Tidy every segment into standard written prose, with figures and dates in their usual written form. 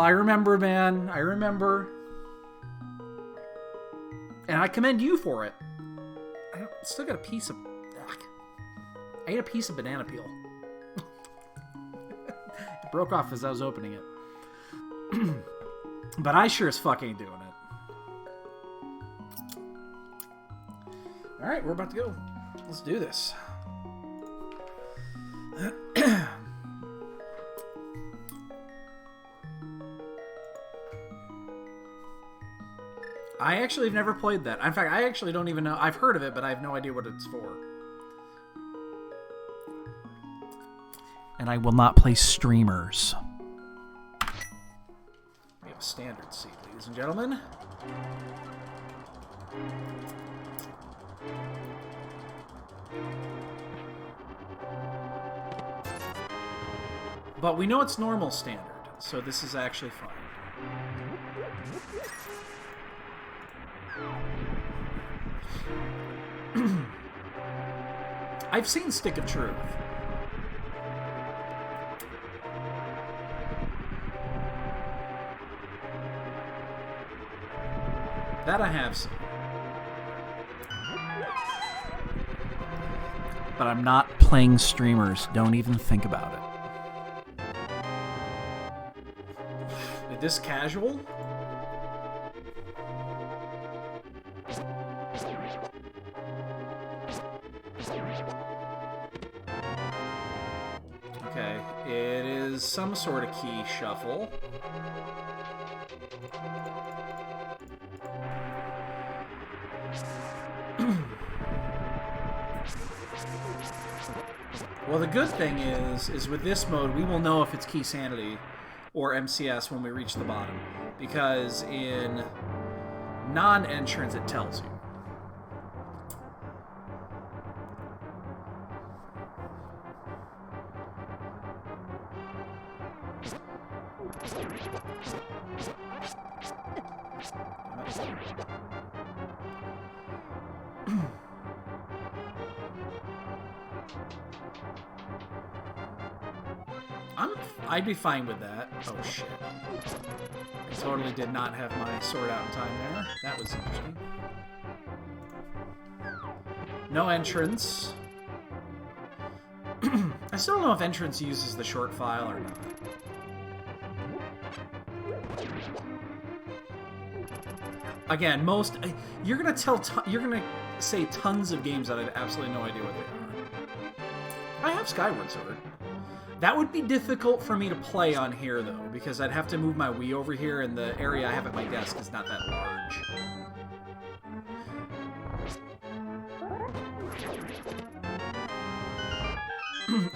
I remember, man. I remember. And I commend you for it. I still got a piece of... Ugh. I ate a piece of banana peel. It broke off as I was opening it. But I sure as fuck ain't doing it. Alright, we're about to go. Let's do this. I actually have never played that. In fact, I actually don't even know. I've heard of it, but I have no idea what it's for. And I will not play streamers. We have a standard seat, ladies and gentlemen. But we know it's normal standard, so this is actually fine. I've seen Stick of Truth. That I have seen. But I'm not playing streamers. Don't even think about it. Is this casual? Okay, it is some sort of key shuffle. Well, the good thing is with this mode, we will know if it's Key Sanity or MCS when we reach the bottom. Because in non-entrance, it tells you. I'd be fine with that. Oh shit. I totally did not have my sword out in time there. That was interesting. No entrance. I still don't know if entrance uses the short file or not. Again, you're gonna say tons of games that I have absolutely no idea what they are. I have Skyward Sword. That would be difficult for me to play on here, though, because I'd have to move my Wii over here, and the area I have at my desk is not that large.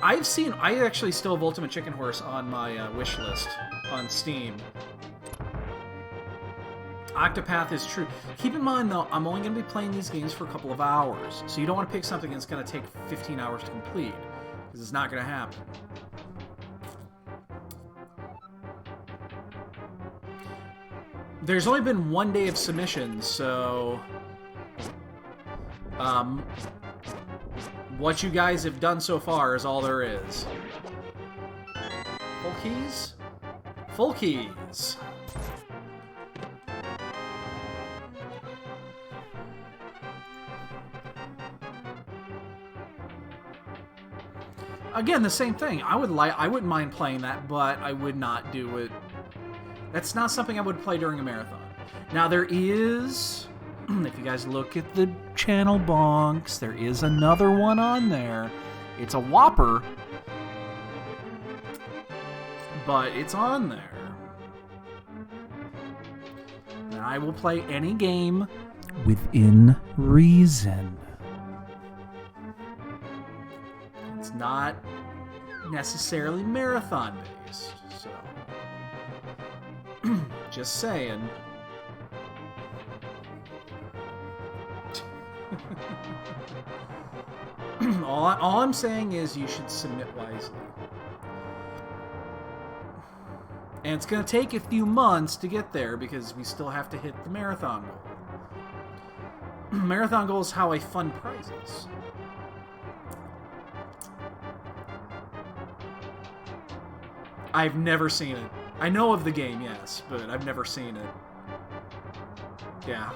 I actually still have Ultimate Chicken Horse on my wish list on Steam. Octopath is true. Keep in mind, though, I'm only going to be playing these games for a couple of hours, so you don't want to pick something that's going to take 15 hours to complete, because it's not going to happen. There's only been one day of submissions, so... what you guys have done so far is all there is. Full keys? Full keys. Again, the same thing. I wouldn't mind playing that, but I would not do it. That's not something I would play during a marathon. Now there is, if you guys look at the channel bonks, there is another one on there. It's a whopper, but it's on there. And I will play any game within reason. It's not necessarily marathon based, so just saying. all I'm saying is you should submit wisely. And it's going to take a few months to get there because we still have to hit the marathon goal. Marathon goal is how I fund prizes. I've never seen it. I know of the game, yes, but I've never seen it. Yeah.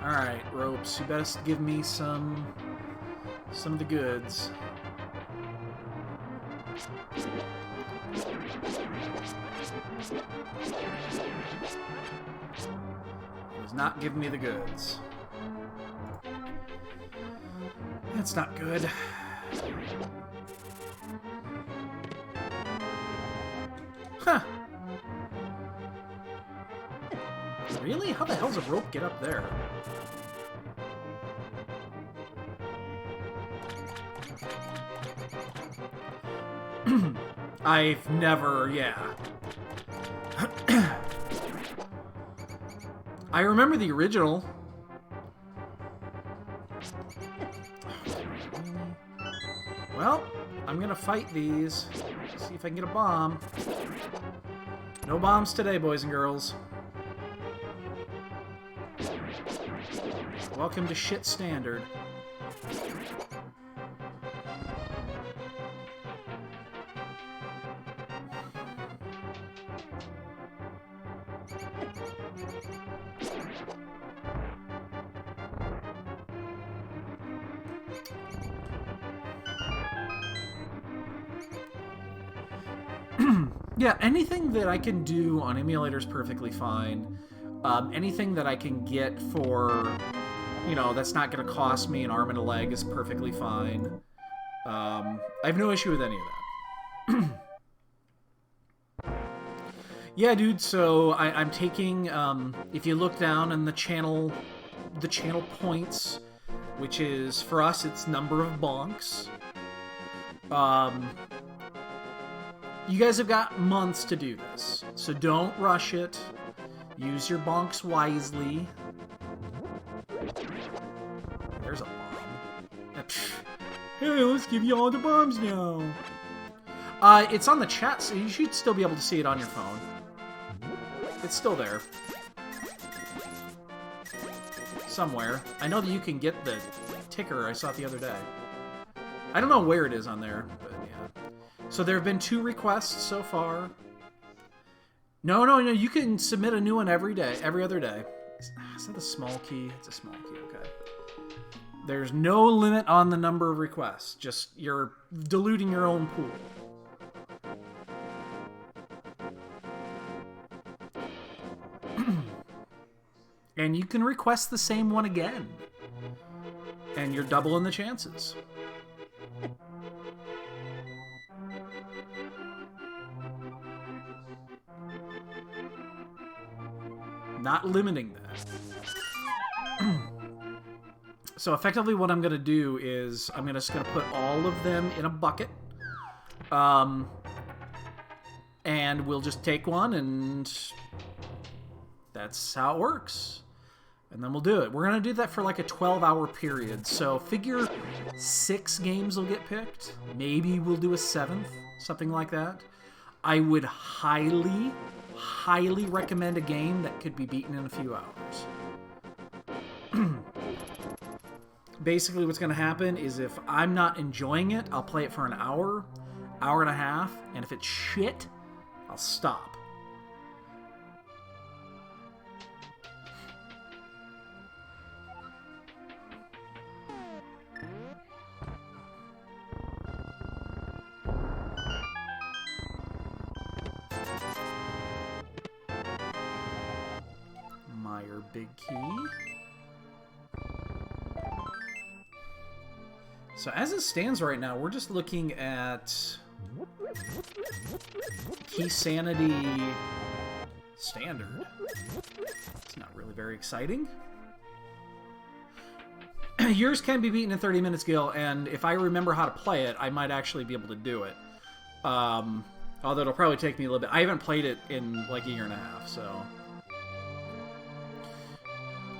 Alright, Ropes, you best give me some of the goods. He's not giving me the goods. That's not good. Huh. Really? How the hell does a rope get up there? I've never, yeah. I remember the original. Well, I'm gonna fight these. See if I can get a bomb. No bombs today, boys and girls. Welcome to shit standard. Yeah, anything that I can do on emulator is perfectly fine. Anything that I can get for, you know, that's not going to cost me an arm and a leg is perfectly fine. I have no issue with any of that. Yeah, dude, so I'm taking, if you look down in the channel points, which is, for us, it's number of bonks. You guys have got months to do this, so don't rush it. Use your bonks wisely. There's a bomb. Hey, let's give you all the bombs now. It's on the chat, so you should still be able to see it on your phone. It's still there. Somewhere. I know that you can get the ticker. I saw it the other day. I don't know where it is on there, but yeah. So there have been 2 requests so far. No, you can submit a new one every day, every other day. Is that a small key? It's a small key, okay. There's no limit on the number of requests. Just, you're diluting your own pool. And you can request the same one again. And you're doubling the chances. Not limiting that. So effectively what I'm going to do is I'm just going to put all of them in a bucket. And we'll just take one and that's how it works. And then we'll do it. We're going to do that for like a 12-hour period. So figure 6 games will get picked. Maybe we'll do a 7th, something like that. I would highly recommend a game that could be beaten in a few hours. Basically what's going to happen is if I'm not enjoying it, I'll play it for an hour, hour and a half, and if it's shit, I'll stop. Big key. So as it stands right now, we're just looking at key sanity standard. It's not really very exciting. Yours can be beaten in 30 minutes, Gil, and if I remember how to play it, I might actually be able to do it. Although it'll probably take me a little bit. I haven't played it in like a year and a half, so...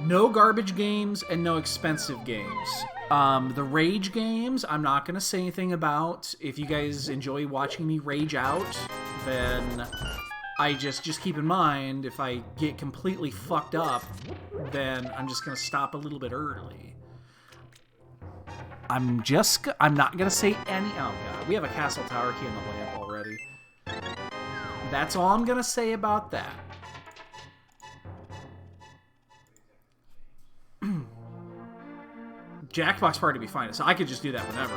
No garbage games and no expensive games. The rage games, I'm not going to say anything about. If you guys enjoy watching me rage out, then I just keep in mind, if I get completely fucked up, then I'm just going to stop a little bit early. I'm not going to say any... Oh, God. We have a castle tower key in the lamp already. That's all I'm going to say about that. Jackbox party would be fine, so I could just do that whenever.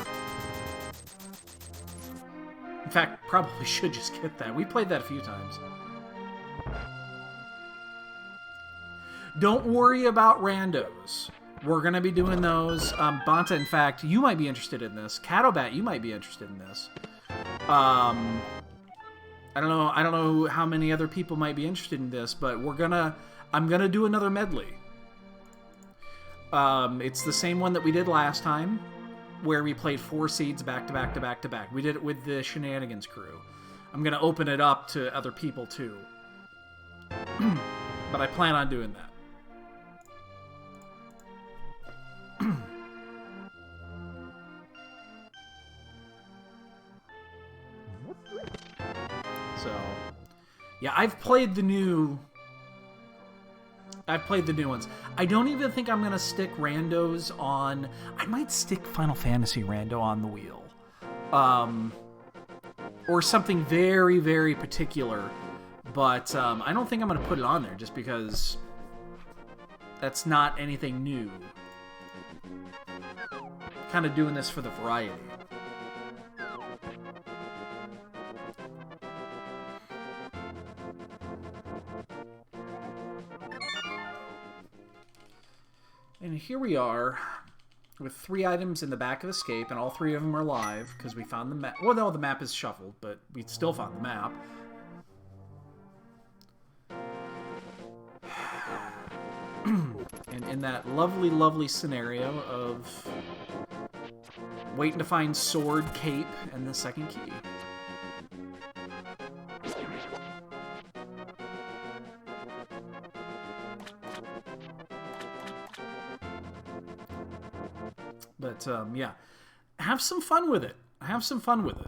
In fact, probably should just get that. We played that a few times. Don't worry about randos. We're going to be doing those. Banta, in fact, you might be interested in this. Catobat, you might be interested in this. I don't know how many other people might be interested in this, but I'm gonna do another medley. It's the same one that we did last time, where we played 4 seeds back to back to back to back. We did it with the Shenanigans crew. I'm gonna open it up to other people too. But I plan on doing that. So, yeah, I've played the new ones. I don't even think I'm gonna stick randos on. I might stick Final Fantasy rando on the wheel, or something very, very particular. But I don't think I'm gonna put it on there just because that's not anything new. Kind of doing this for the variety. And here we are with 3 items in the back of Escape, and all 3 of them are live because we found the map. Well, no, the map is shuffled, but we still found the map. And in that lovely, lovely scenario of waiting to find sword, cape, and the second key. But, yeah. Have some fun with it. Have some fun with it.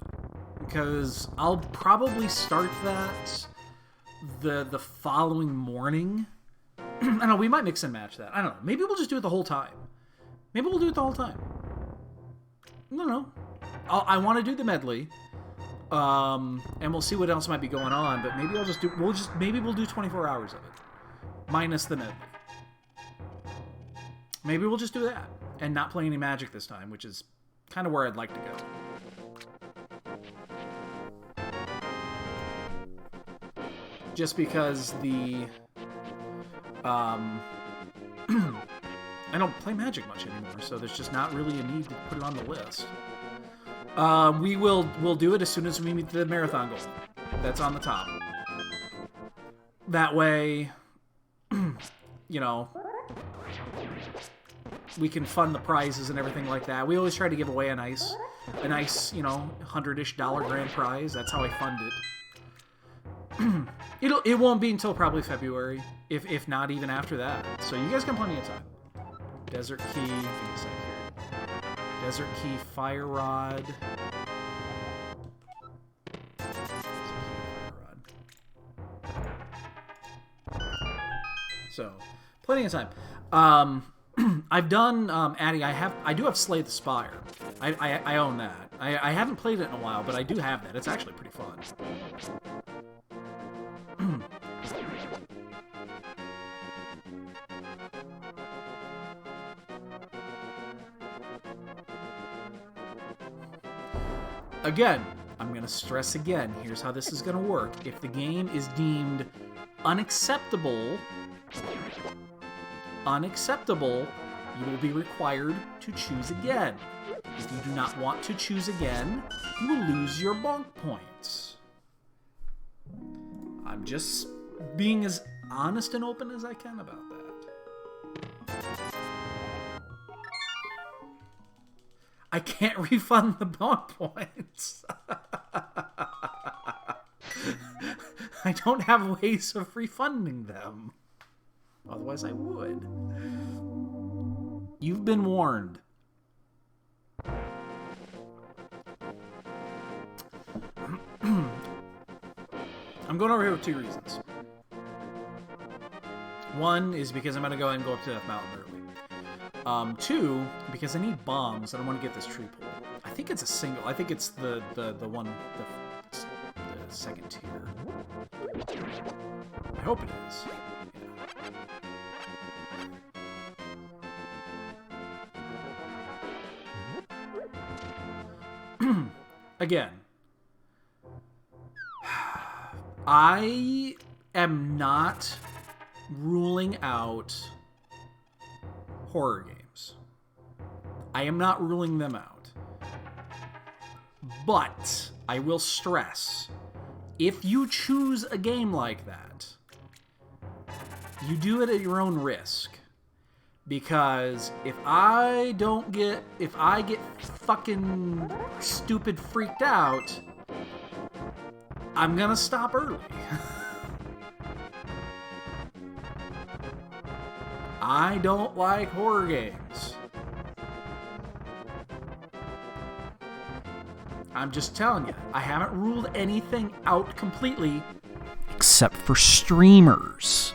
Because I'll probably start that the following morning. I don't know, we might mix and match that. I don't know. Maybe we'll just do it the whole time. Maybe we'll do it the whole time. I don't know. I want to do the medley. And we'll see what else might be going on, but maybe maybe we'll do 24 hours of it. Minus the medley. Maybe we'll just do that. And not play any Magic this time, which is kind of where I'd like to go. Just because I don't play Magic much anymore, so there's just not really a need to put it on the list. We'll do it as soon as we meet the marathon goal. That's on the top. That way, you know, we can fund the prizes and everything like that. We always try to give away a nice, you know, $100-ish grand prize. That's how I fund it. It won't be until probably February, if not even after that. So you guys got plenty of time. Desert Key, give me a sec here. Desert Key, Fire Rod. So, plenty of time. I've done, Addy, I do have Slay the Spire. I own that. I haven't played it in a while, but I do have that. It's actually pretty fun. Again, I'm going to stress again, here's how this is going to work. If the game is deemed unacceptable, you will be required to choose again. If you do not want to choose again, you will lose your bonk points. I'm just being as honest and open as I can about that. I can't refund the bonk points. I don't have ways of refunding them. Otherwise I would. You've been warned. I'm going over here with 2 reasons. One is because I'm going to go ahead and go up to Death Mountain early. 2, because I need bombs and I want to get this tree pull. I think it's a single. I think it's the one, the second tier. I hope it is. Yeah. Again, I am not ruling out horror games. I am not ruling them out. But I will stress, if you choose a game like that, you do it at your own risk. Because if I get fucking stupid freaked out, I'm gonna stop early. I don't like horror games. I'm just telling you, I haven't ruled anything out completely, except for streamers.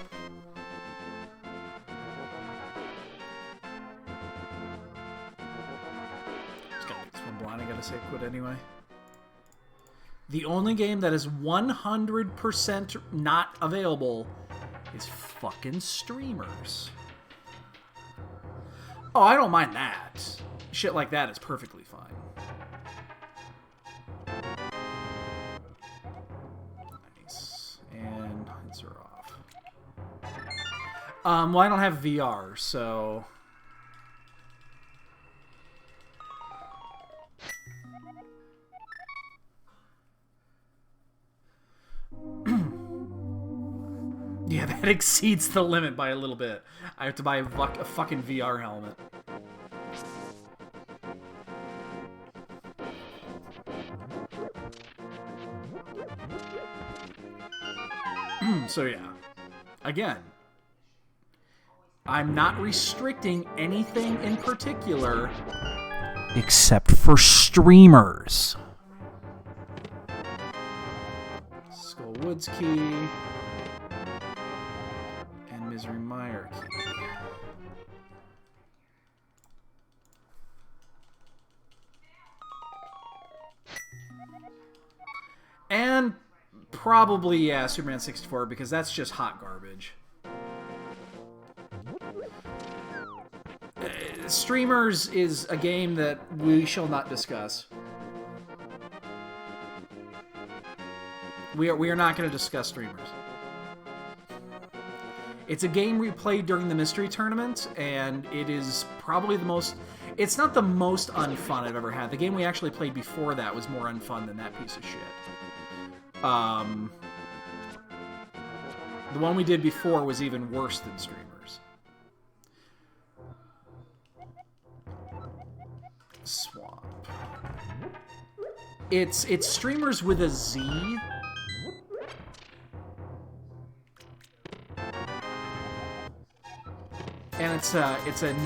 Just gotta make this one blind, I gotta say quit anyway. The only game that is 100% not available is fucking streamers. Oh, I don't mind that. Shit like that is perfectly fine. Nice. And lights are off. Well, I don't have VR, so... Yeah, that exceeds the limit by a little bit. I have to buy a fucking VR helmet. So yeah, again, I'm not restricting anything in particular except for streamers. Skull Woods key. Misery Mire key. And probably, yeah, Superman 64, because that's just hot garbage. Streamers is a game that we shall not discuss. We are not going to discuss streamers. It's a game we played during the Mystery Tournament, and it is probably the most... It's not the most unfun I've ever had. The game we actually played before that was more unfun than that piece of shit. The one we did before was even worse than streamers. Swamp. It's streamers with a Z. And it's a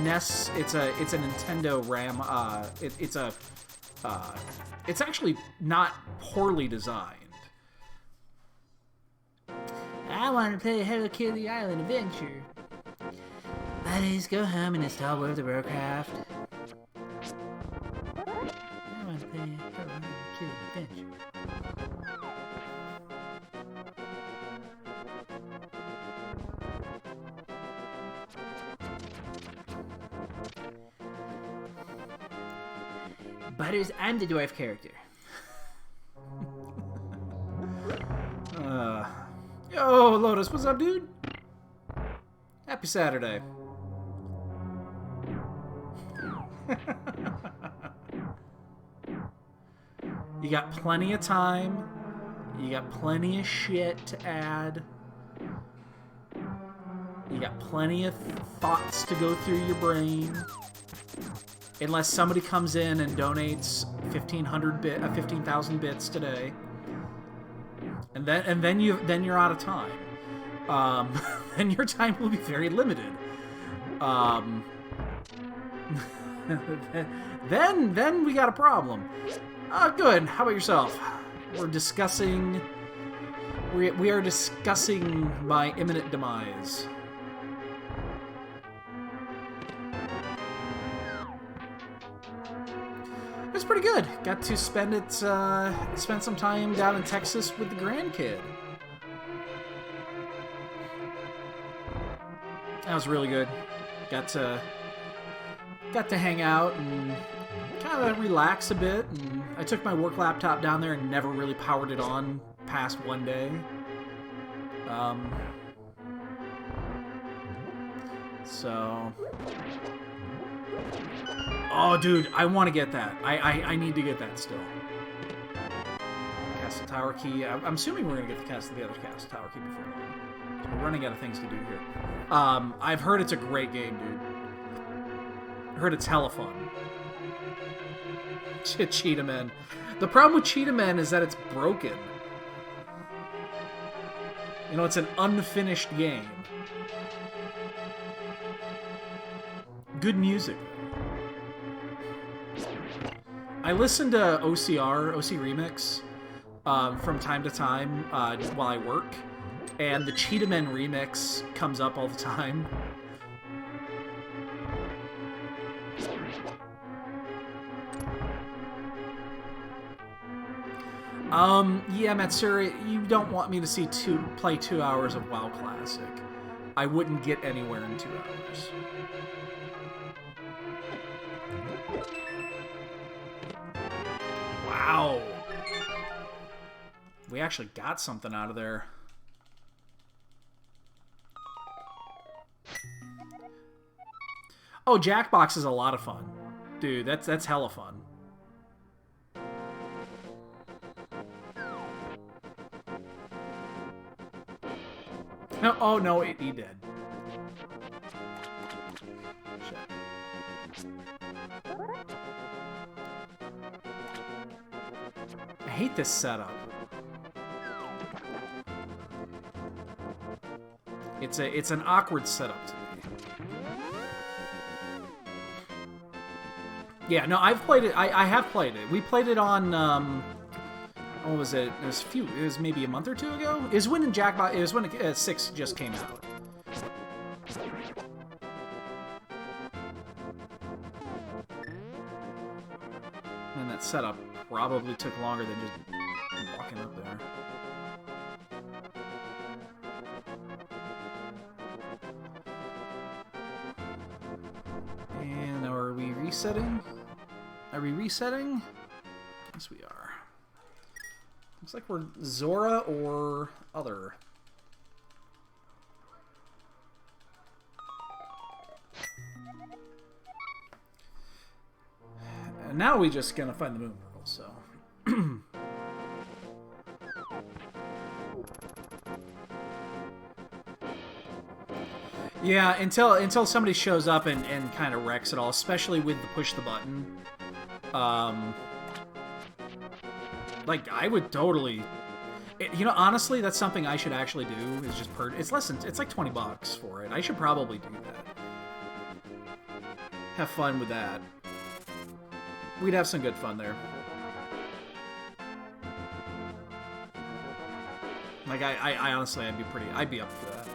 NES, it's a Nintendo RAM. It's actually not poorly designed. I want to play Hello Kitty Island Adventure. Buddies, go home and install World of Warcraft. I want to play Hello Kitty Adventure. Butters, I'm the dwarf character. Yo, Lotus, what's up, dude? Happy Saturday. You got plenty of time. You got plenty of shit to add. You got plenty of thoughts to go through your brain. Unless somebody comes in and donates 15,000 bits today, and then you're out of time. Then your time will be very limited. Then we got a problem. Good. How about yourself? We're discussing We are discussing my imminent demise. It was pretty good. Got to spend some time down in Texas with the grandkid. That was really good. Got to hang out and kind of relax a bit. And I took my work laptop down there and never really powered it on past one day. So, oh, dude, I want to get that. I need to get that still. Castle Tower key. I'm assuming we're gonna get the other Castle Tower key before long. So we're running out of things to do here. I've heard it's a great game, dude. I heard it's hella fun. Cheetah Men. The problem with Cheetah Men is that it's broken. You know, it's an unfinished game. Good music. I listen to OC Remix, from time to time while I work, and the Cheetah Men remix comes up all the time. Yeah, Matsuri, you don't want me to play 2 hours of WoW Classic. I wouldn't get anywhere in 2 hours. Wow. We actually got something out of there. Oh, Jackbox is a lot of fun. Dude, that's hella fun. No, oh no, he did. Shit. I hate this setup. It's an awkward setup to me. Yeah, no, I've played it. I have played it. We played it on what was it? It was maybe a month or two ago. It was when Jackbox. It was when 6 just came out. And that setup probably took longer than just walking up there. And are we resetting? Are we resetting? Yes, we are. Looks like we're Zora or other. And now we just gonna find the moon pearl, so. Yeah, until somebody shows up and kind of wrecks it all, especially with the push the button. Like, I would totally... you know, honestly, that's something I should actually do, is just it's like $20 for it. I should probably do that. Have fun with that. We'd have some good fun there. Like, I honestly, I'd be up for that.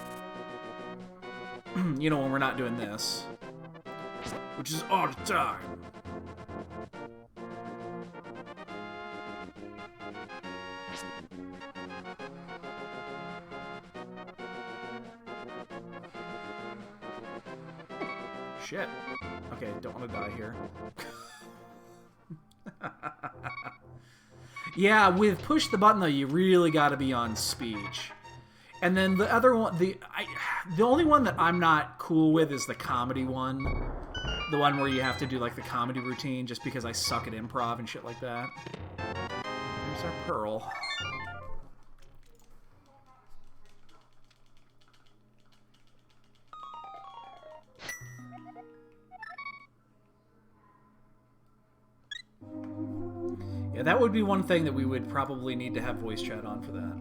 You know, when we're not doing this. Which is all the time. Shit. Okay, don't want to die here. Yeah, with push the button though, you really got to be on speech. And then the other one, the only one that I'm not cool with is the comedy one. The one where you have to do like the comedy routine just because I suck at improv and shit like that. Here's our pearl. Yeah, that would be one thing that we would probably need to have voice chat on for that.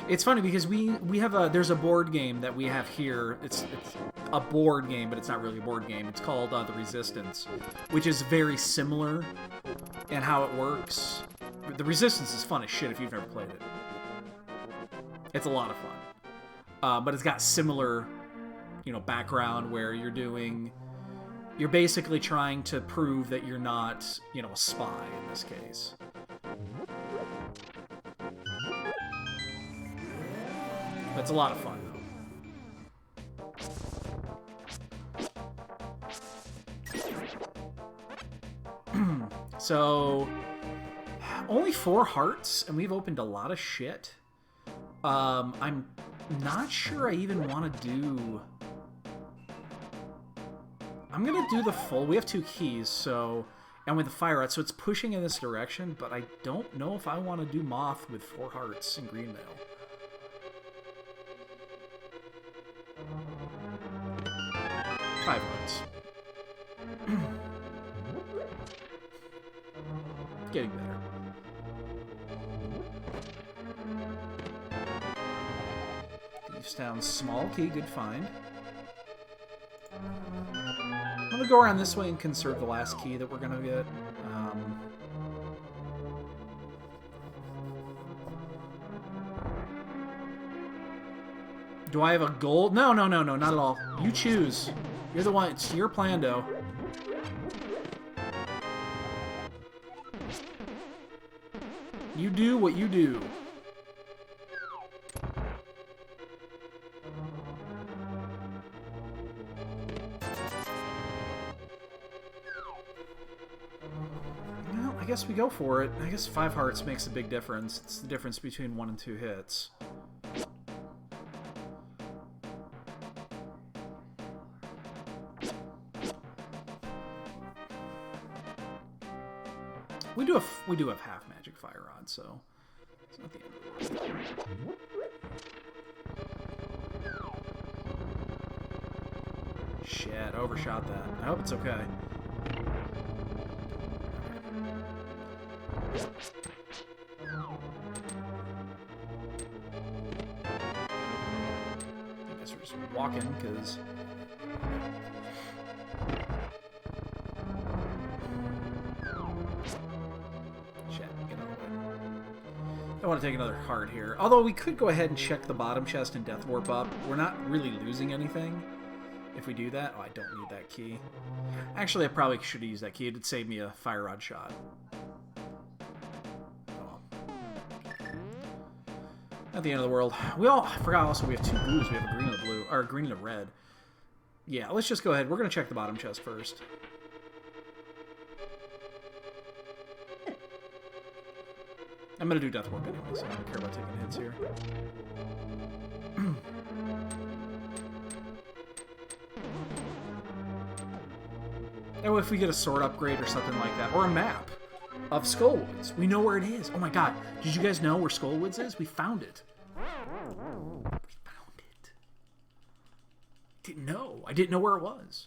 It's funny because we have there's a board game that we have here. It's a board game, but it's not really a board game. It's called The Resistance, which is very similar in how it works. The Resistance is fun as shit if you've never played it. It's a lot of fun. But it's got similar, you know, background where you're basically trying to prove that you're not, you know, a spy in this case. But it's a lot of fun, though. So, only 4 hearts, and we've opened a lot of shit. I'm not sure I even want to do... I'm going to do the full... We have 2 keys, so... And with the fire out, so it's pushing in this direction, but I don't know if I want to do Moth with 4 hearts in Greenmail. 5 hearts. Getting better. Thievestown, small key, good find. I'm gonna go around this way and conserve the last key that we're gonna get. Do I have a gold? No, no, no, no, not at all. You choose. You're the one. It's your plan, though. You do what you do. Well, I guess we go for it. I guess 5 hearts makes a big difference. It's the difference between 1 and 2 hits. We do have half magic fire rod, so it's not the end of the world. Shit, overshot that. I hope it's okay. I guess we're just walking, because... I want to take another heart here. Although we could go ahead and check the bottom chest and Death Warp up. We're not really losing anything if we do that. Oh, I don't need that key. Actually, I probably should use that key. It'd save me a fire rod shot. Oh. Not the end of the world. I forgot also we have 2 blues. We have a green and a blue, or a green and a red. Yeah, let's just go ahead. We're going to check the bottom chest first. I'm going to do Death Warp anyway, so I don't care about taking hits here. Oh, if we get a sword upgrade or something like that, or a map of Skullwoods, we know where it is. Oh my god, did you guys know where Skullwoods is? We found it. We found it. Didn't know. I didn't know where it was.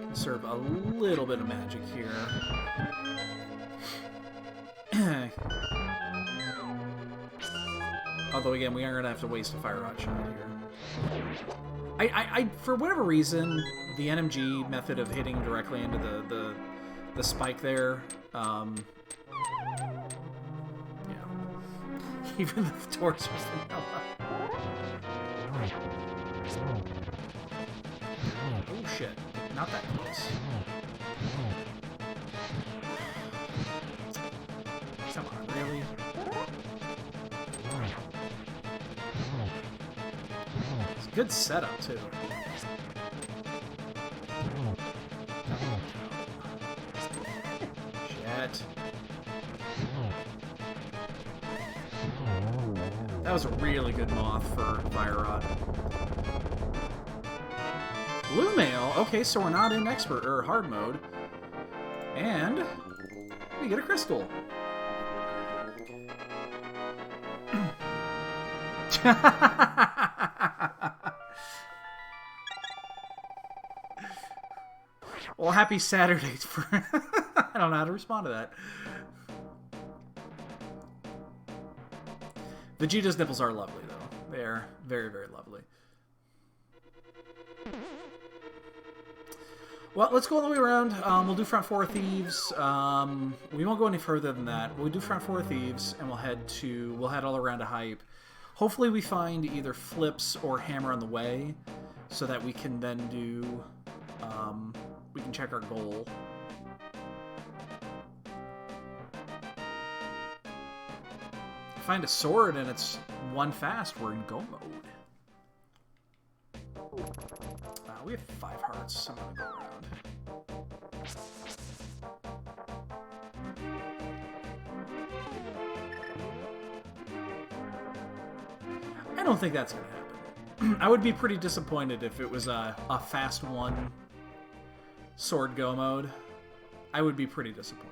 Conserve a little bit of magic here. Although again, we are gonna have to waste a fire rod shot here. I for whatever reason, the NMG method of hitting directly into the spike there, yeah. Even the torch was vanilla. Oh shit, not that close. Come on, really? It's a good setup, too. Shit. That was a really good moth for Fire Rod. Blue mail? Okay, so we're not in expert or hard mode. And we get a crystal. Well, happy Saturday for... I don't know how to respond to that. Vegeta's nipples are lovely, though. They're very, very lovely. Well, let's go all the way around. We'll do front four thieves. We won't go any further than that. We'll do front four thieves, and we'll head all around to hype. Hopefully, we find either flips or hammer on the way, so that we can then do. We can check our goal. Find a sword and it's one fast. We're in go mode. We have 5 hearts, so I'm gonna go around. I don't think that's gonna happen. I would be pretty disappointed if it was a fast one sword go mode. I would be pretty disappointed.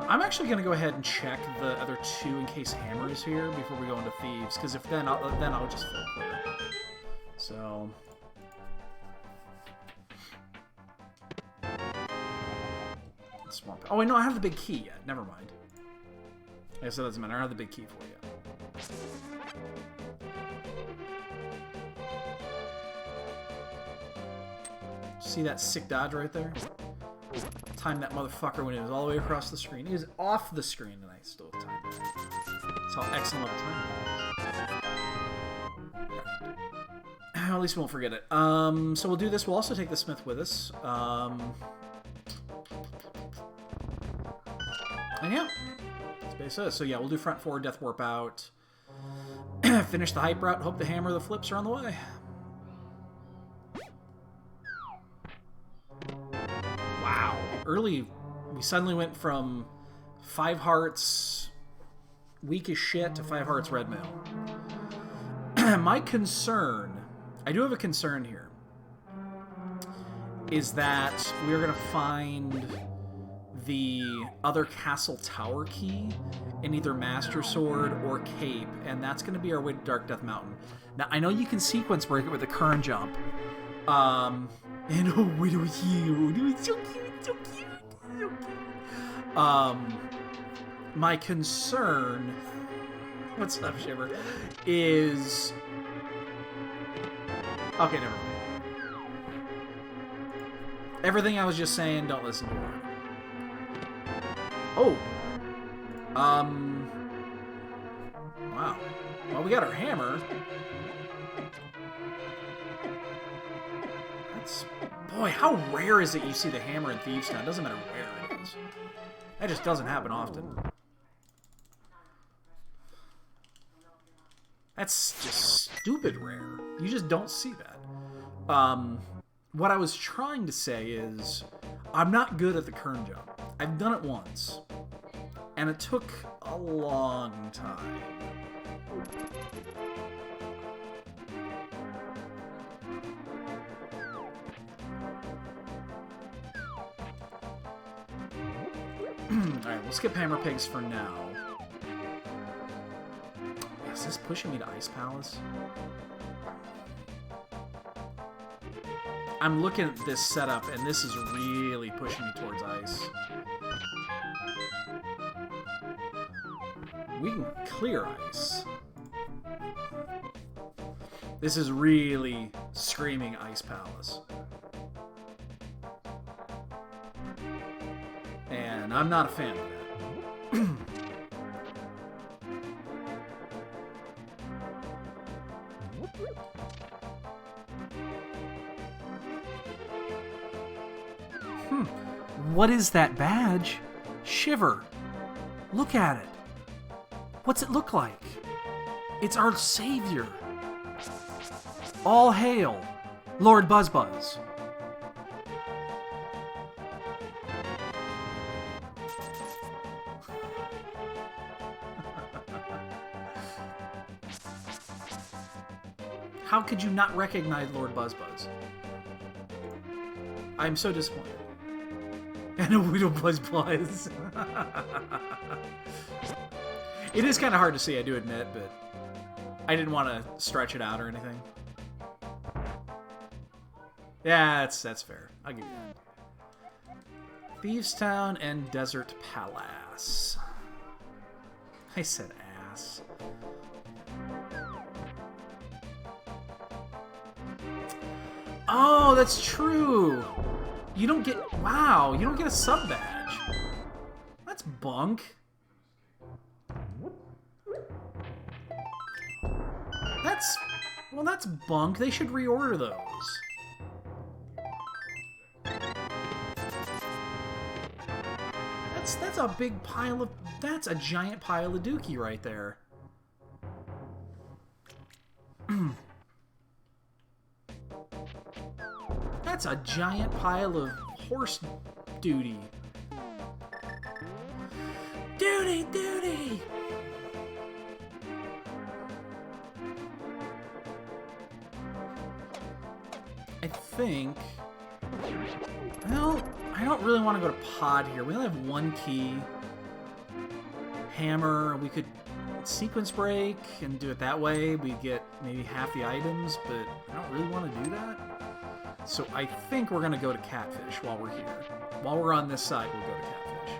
I'm actually going to go ahead and check the other 2 in case Hammer is here before we go into Thieves, because if then I'll just full clear. So... Swamp. Oh, wait, no, I have the big key yet. Never mind. I guess that doesn't matter. I have the big key for you. See that sick dodge right there? Timed that motherfucker when he was all the way across the screen. He was off the screen and I still timed it. That's how excellent of a time. At least we won't forget it. So we'll do this. We'll also take the Smith with us. And yeah, that's basically it. So yeah, we'll do front 4, Death Warp out. Finish the hype route. Hope the hammer, the flips are on the way. Wow. Early, we suddenly went from 5 hearts, weak as shit, to 5 hearts red mail. My concern, I do have a concern here, is that we're going to find the other castle tower key in either Master Sword or Cape, and that's going to be our way to Dark Death Mountain. Now, I know you can sequence break it with a current jump. And oh, what are you? It's so cute, so cute, so cute. My concern, what's up, Shiver, is... Okay, never mind. Everything I was just saying, don't listen to her. Oh. Wow. Well, we got our hammer. That's... Boy, how rare is it you see the hammer in Thieves Town? It doesn't matter where it is. That just doesn't happen often. That's just stupid rare. You just don't see that. What I was trying to say is, I'm not good at the kern jump. I've done it once, and it took a long time. Alright, we'll skip Hammer Pigs for now. Is this pushing me to Ice Palace? I'm looking at this setup, and this is really pushing me towards ice. We can clear ice. This is really screaming Ice Palace. And I'm not a fan of that. What is that badge? Shiver. Look at it. What's it look like? It's our savior. All hail, Lord Buzzbuzz. How could you not recognize Lord Buzzbuzz? I'm so disappointed. And a Weedle Buzz Buzz. It is kind of hard to see, I do admit, but I didn't want to stretch it out or anything. Yeah, that's fair. I'll give you that. Thieves Town and Desert Palace. I said ass. Oh, that's true. You don't get... Wow, you don't get a sub badge. That's bunk. That's... Well, that's bunk. They should reorder those. That's a big pile of... That's a giant pile of dookie right there. That's a giant pile of horse duty. Duty! I think... Well, I don't really want to go to pod here. We only have one key. Hammer. We could sequence break and do it that way. We get maybe half the items, but I don't really want to do that. So I think we're going to go to Catfish while we're here. While we're on this side, we'll go to Catfish.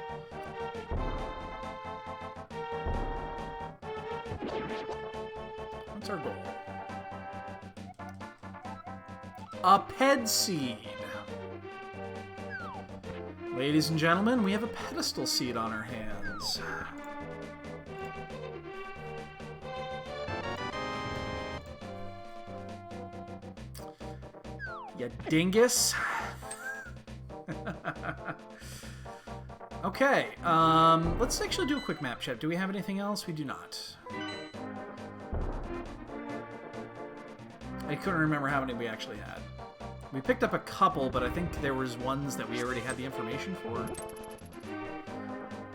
What's our goal? A Ped Seed. Ladies and gentlemen, we have a pedestal seed on our hands. You dingus. Okay, let's actually do a quick map check. Do we have anything else? We do not. I couldn't remember how many we actually had. We picked up a couple, but I think there was ones that we already had the information for.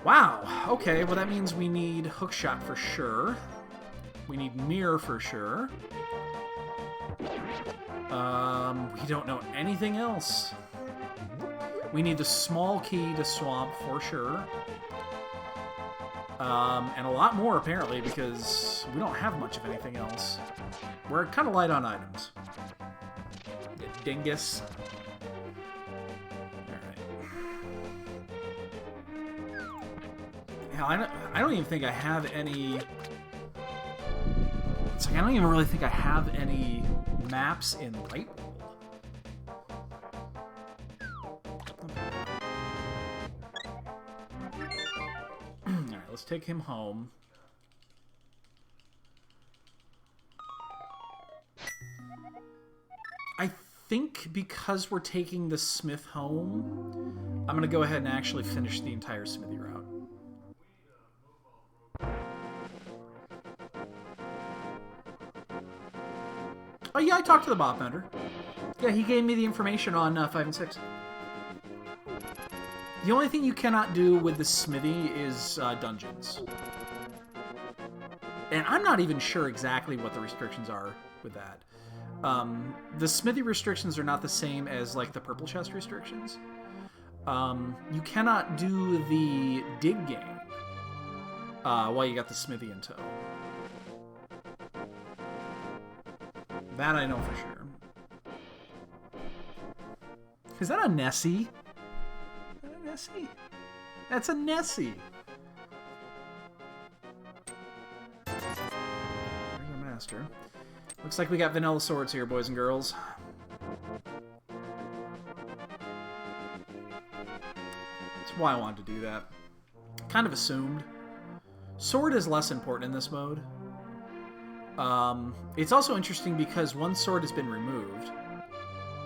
Wow, okay, well that means we need Hookshot for sure. We need Mirror for sure. We don't know anything else. We need the small key to Swamp for sure. And a lot more apparently because we don't have much of anything else. We're kind of light on items. You dingus. Alright. Hell, I don't even think I have any... It's like I don't even really think I have any maps in Light World. Alright, let's take him home. I think because we're taking the Smith home, I'm going to go ahead and actually finish the entire Smithy route. Oh yeah, I talked to the bot vendor. Yeah, he gave me the information on 5 and 6. The only thing you cannot do with the Smithy is dungeons. And I'm not even sure exactly what the restrictions are with that. The Smithy restrictions are not the same as like the Purple Chest restrictions. You cannot do the dig game while you got the Smithy in tow. That I know for sure. Is that a Nessie? Is that a Nessie? That's a Nessie. There's our master. Looks like we got vanilla swords here, boys and girls. That's why I wanted to do that. Kind of assumed. Sword is less important in this mode. It's also interesting because one sword has been removed.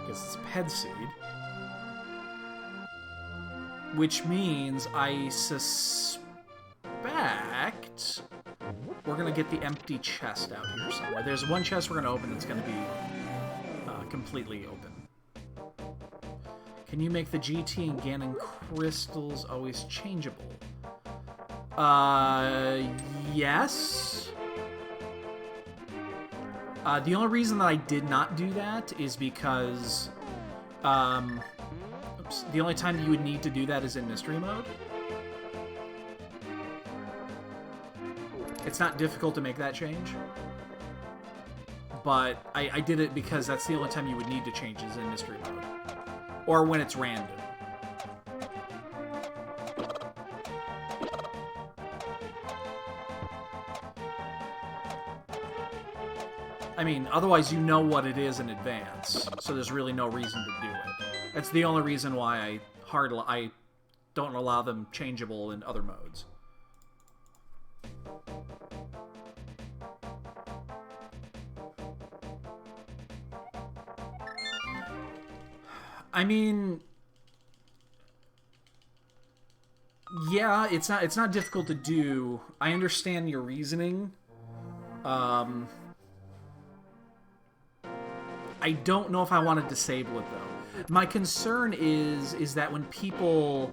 Because it's Ped Seed. Which means I suspect we're going to get the empty chest out here somewhere. There's one chest we're going to open that's going to be completely open. Can you make the GT and Ganon crystals always changeable? Yes. The only reason that I did not do that is because the only time you would need to do that is in mystery mode. It's not difficult to make that change. But I did it because that's the only time you would need to change is in mystery mode. Or when it's random. I mean, otherwise you know what it is in advance, so there's really no reason to do it. That's the only reason why I don't allow them changeable in other modes. I mean, yeah, it's not difficult to do. I understand your reasoning. I don't know if I want to disable it though. My concern is that when people,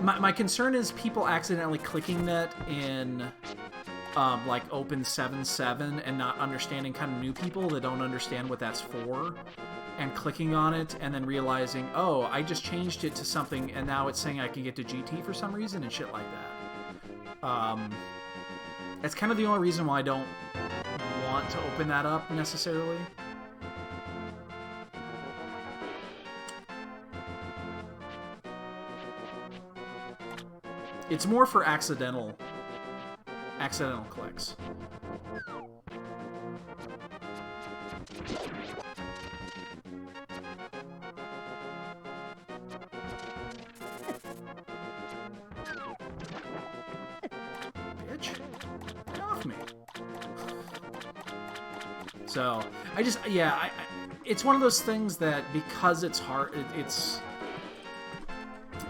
my concern is people accidentally clicking that in like Open 7.7 and not understanding, kind of new people that don't understand what that's for, and clicking on it and then realizing, oh, I just changed it to something and now it's saying I can get to GT for some reason and shit like that. That's kind of the only reason why I don't want to open that up necessarily. It's more for accidental clicks. Bitch, get off me. So, it's one of those things that because it's hard, it's...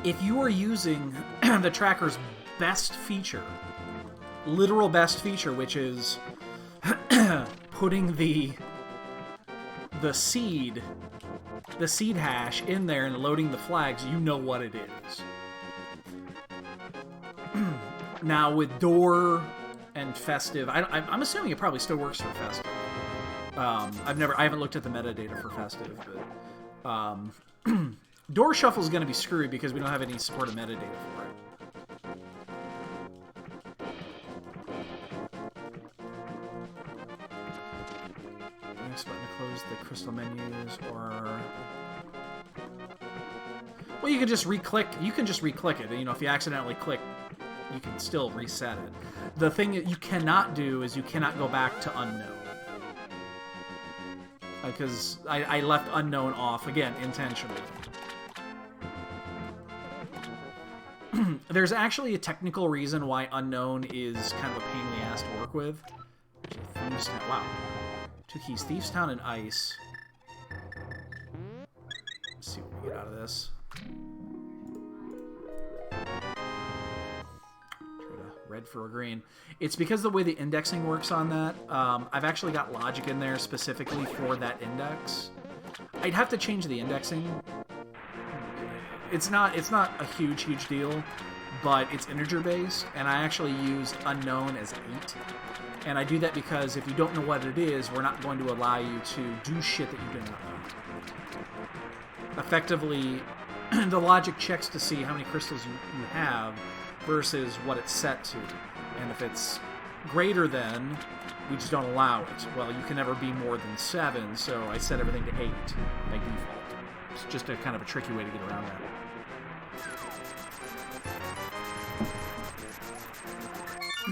If you are using the tracker's best feature, literal best feature, which is putting the seed hash in there and loading the flags, you know what it is. Now with Door and Festive, I'm assuming it probably still works for Festive. I haven't looked at the metadata for Festive, but Door Shuffle is going to be screwed because we don't have any supported metadata for it. Next button to close the crystal menus, or... Well, you can just re-click. You can just re-click it. You know, if you accidentally click, you can still reset it. The thing that you cannot do is you cannot go back to unknown. Because I left unknown off, again, intentionally. There's actually a technical reason why unknown is kind of a pain in the ass to work with. Wow. 2 keys. Thieves' Town and Ice. Let's see what we get out of this. Red for a green. It's because the way the indexing works on that. I've actually got logic in there specifically for that index. I'd have to change the indexing. It's not a huge deal, but it's integer based, and I actually used unknown as 8. And I do that because if you don't know what it is, we're not going to allow you to do shit that you do not know. Effectively, the logic checks to see how many crystals you have versus what it's set to. And if it's greater than, we just don't allow it. Well, you can never be more than 7, so I set everything to 8 by default. It's just a kind of a tricky way to get around that.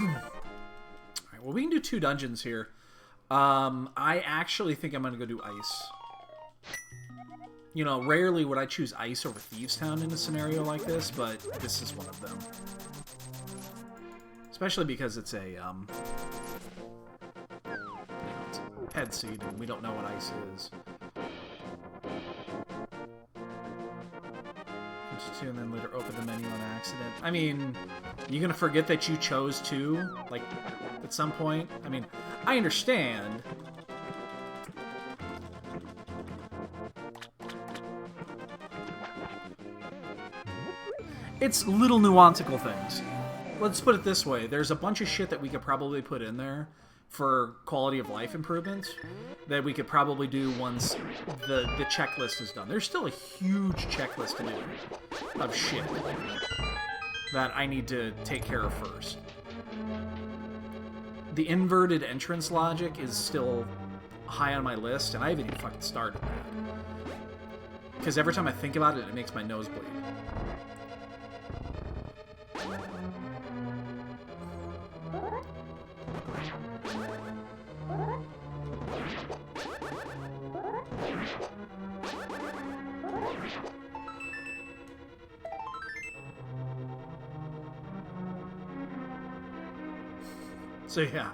Alright, well, we can do 2 dungeons here. I actually think I'm going to go do Ice. You know, rarely would I choose Ice over Thieves' Town in a scenario like this, but this is one of them. Especially because it's a, it's a head seed, and we don't know what Ice is. And then later open the menu on accident. I mean, you gonna forget that you chose 2, like, at some point? I mean, I understand. It's little nuanceical things. Let's put it this way. There's a bunch of shit that we could probably put in there for quality of life improvements that we could probably do once the checklist is done. There's still a huge checklist to do of shit that I need to take care of first. The inverted entrance logic is still high on my list, and I haven't even fucking started that. Because every time I think about it, it makes my nose bleed. So yeah.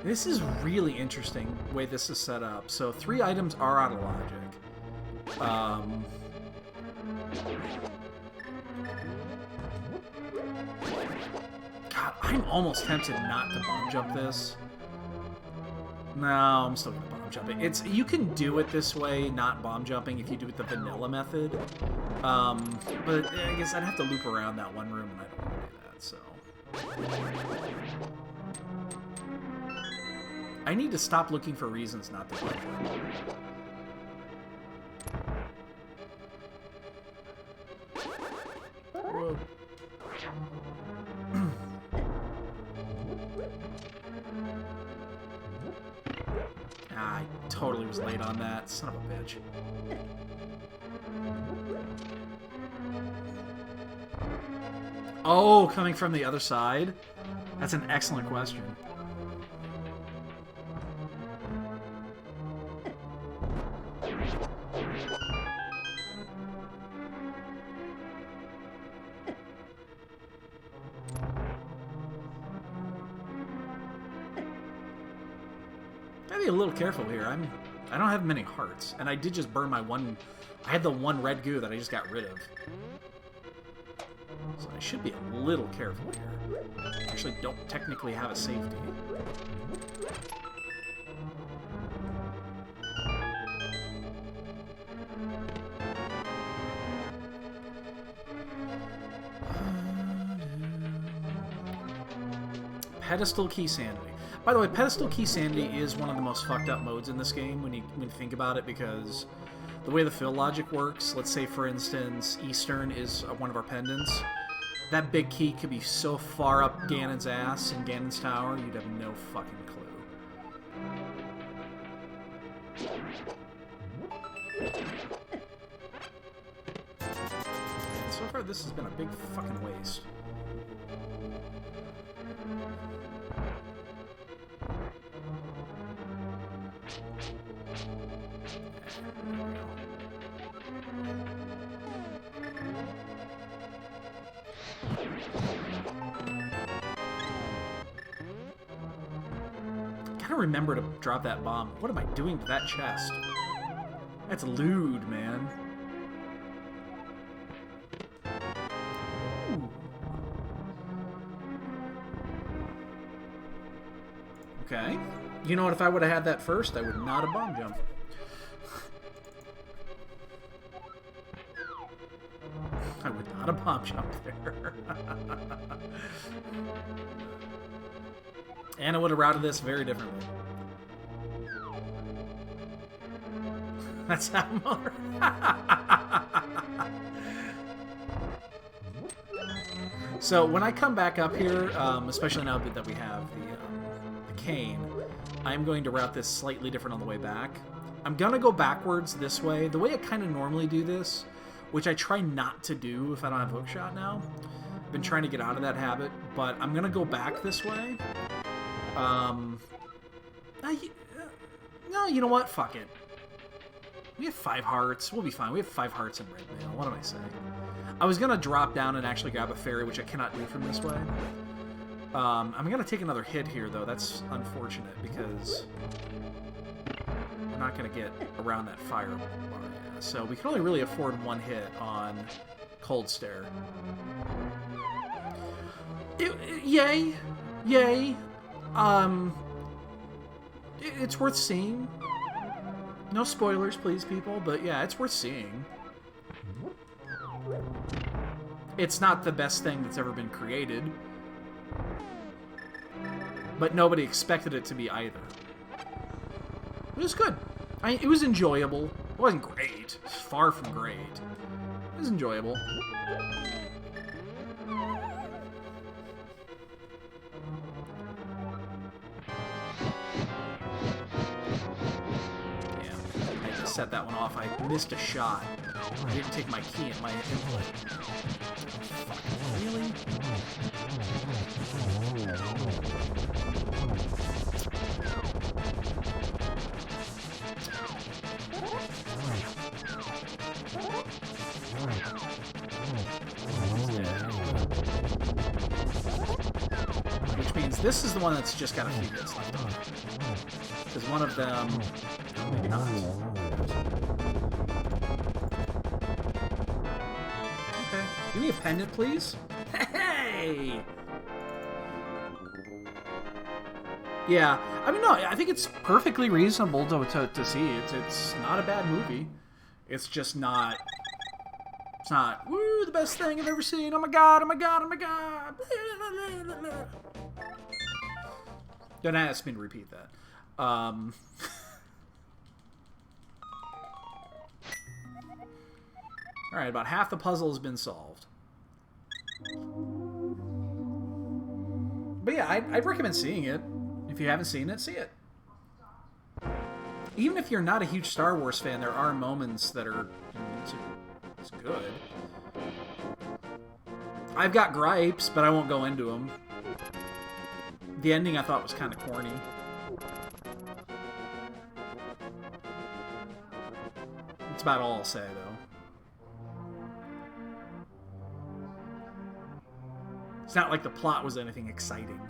This is really interesting the way this is set up. So 3 items are out of logic. God, I'm almost tempted not to bomb jump this. No, I'm still gonna bomb jump it. You can do it this way, not bomb jumping, if you do it the vanilla method. But I guess I'd have to loop around that one room, and I don't want to do that, so. I need to stop looking for reasons not to bomb jump. Whoa. I totally was late on that. Son of a bitch. Oh, coming from the other side? That's an excellent question. Gotta be a little careful here. I don't have many hearts, and I did just burn my one. I had the one red goo that I just got rid of, so I should be a little careful here. I actually don't technically have a safety. Pedestal key sanity. By the way, pedestal key sanity is one of the most fucked up modes in this game when you think about it, because the way the fill logic works, let's say for instance Eastern is one of our pendants, that big key could be so far up Ganon's ass in Ganon's tower, you'd have no fucking clue. And so far this has been a big fucking waste. Gotta remember to drop that bomb. What am I doing to that chest? That's lewd, man. Ooh. Okay. You know what? If I would have had that first, I would not have bomb jumped. I would not have bomb jumped there. And I would have routed this very differently. That's how more. So when I come back up here, especially now that we have the cane, I'm going to route this slightly different on the way back. I'm gonna go backwards this way. The way I kind of normally do this, which I try not to do if I don't have hookshot now. I've been trying to get out of that habit, but I'm gonna go back this way. No, you know what? Fuck it. We have 5 hearts. We'll be fine. We have 5 hearts in red mail. What am I saying? I was gonna drop down and actually grab a fairy, which I cannot do from this way. I'm gonna take another hit here, though. That's unfortunate because we're not gonna get around that fire bar. Yeah. So we can only really afford 1 hit on Cold Stare. Yay! Yay! It's worth seeing. No spoilers, please, people, but yeah, it's worth seeing. It's not the best thing that's ever been created, but nobody expected it to be either. It was good. It was enjoyable. It wasn't great. It's far from great. It was enjoyable. Set that one off. I missed a shot. I didn't take my key at my input. Fuck, really? Which means this is the one that's just got a few hits left on. Because one of them... Oh, maybe not. Okay. Give me a pendant, please. Hey! Yeah. I mean, no, I think it's perfectly reasonable to see. It's not a bad movie. It's just not... It's not, woo, the best thing I've ever seen. Oh my god, oh my god, oh my god. Don't ask me to repeat that. Alright, about half the puzzle has been solved. But yeah, I'd recommend seeing it. If you haven't seen it, see it. Even if you're not a huge Star Wars fan, there are moments that are... It's good. I've got gripes, but I won't go into them. The ending I thought was kind of corny. That's about all I'll say, though. It's not like the plot was anything exciting.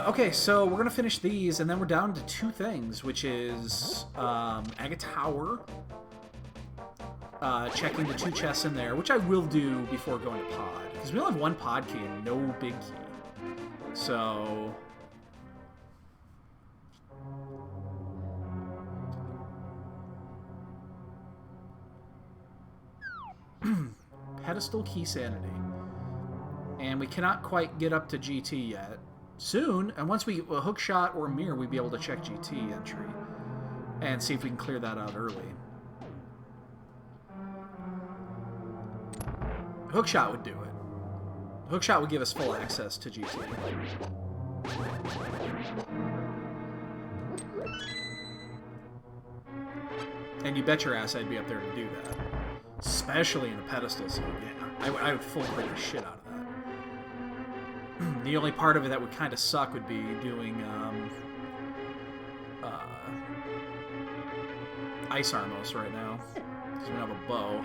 Okay, so we're gonna finish these, and then we're down to two things, which is Aga Tower, checking the two chests in there, which I will do before going to pod, because we only have one pod key and no big key. So pedestal key sanity, and we cannot quite get up to GT yet. Soon, and once we get a hook shot or a mirror, we'd be able to check GT entry and see if we can clear that out early. Hook shot would do it. Hook shot would give us full access to GT. And you bet your ass I'd be up there to do that. Especially in a pedestal, so yeah, I would full clear the shit out of that. The only part of it that would kind of suck would be doing Ice Armos right now, because we don't have a bow.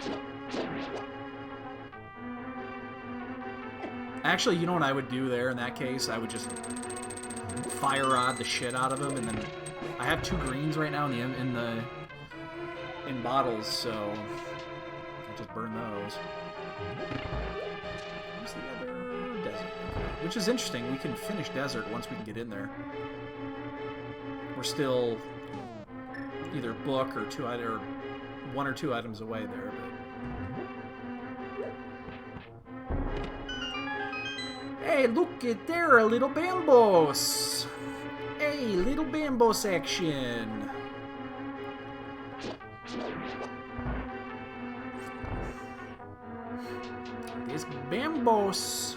Actually, you know what I would do there in that case? I would just fire rod the shit out of them, and then I have 2 greens right now in bottles, so I just burn those. Where's the other desert? Which is interesting. We can finish desert once we can get in there. We're still either book or 1 or 2 items away there, but... Hey, look at there, a little bambos. Hey, little bambos action. This bambos.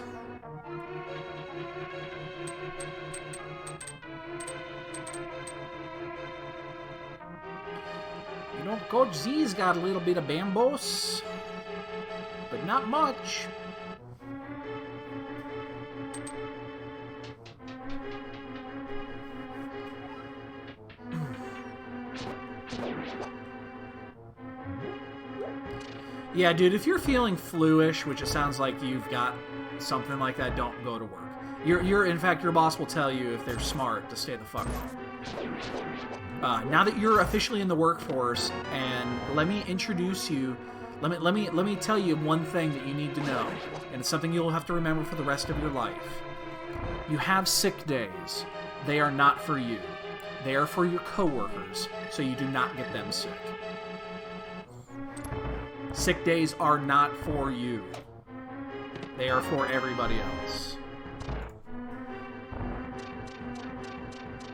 You know, Coach Z's got a little bit of bambos, but not much. Yeah, dude, if you're feeling fluish, which it sounds like you've got something like that, don't go to work. In fact, your boss will tell you, if they're smart, to stay the fuck home. Now that you're officially in the workforce, and let me introduce you Let me tell you one thing that you need to know, and it's something you'll have to remember for the rest of your life. You have sick days. They are not for you. They are for your coworkers, so you do not get them sick. Sick days are not for you. They are for everybody else.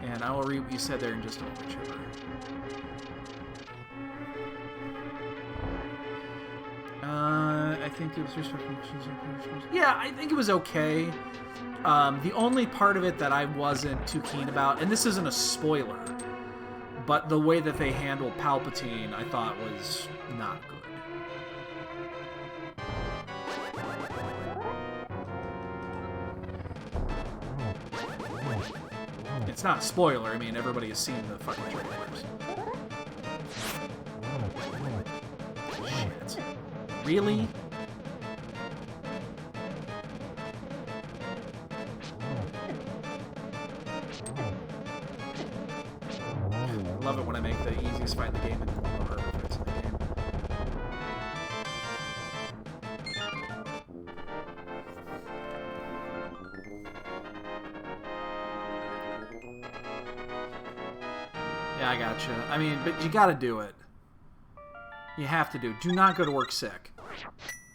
And I will read what you said there in just a moment, Chipper. I think it was just... Yeah, I think it was okay. The only part of it that I wasn't too keen about, and this isn't a spoiler, but the way that they handled Palpatine I thought was not good. It's not a spoiler, I mean, everybody has seen the fucking trailers. Shit. Really? I love it when I make the easiest fight in the game and one of the harder fights in the game. Yeah, I gotcha. I mean, but you gotta do it. You have to do it. Do not go to work sick.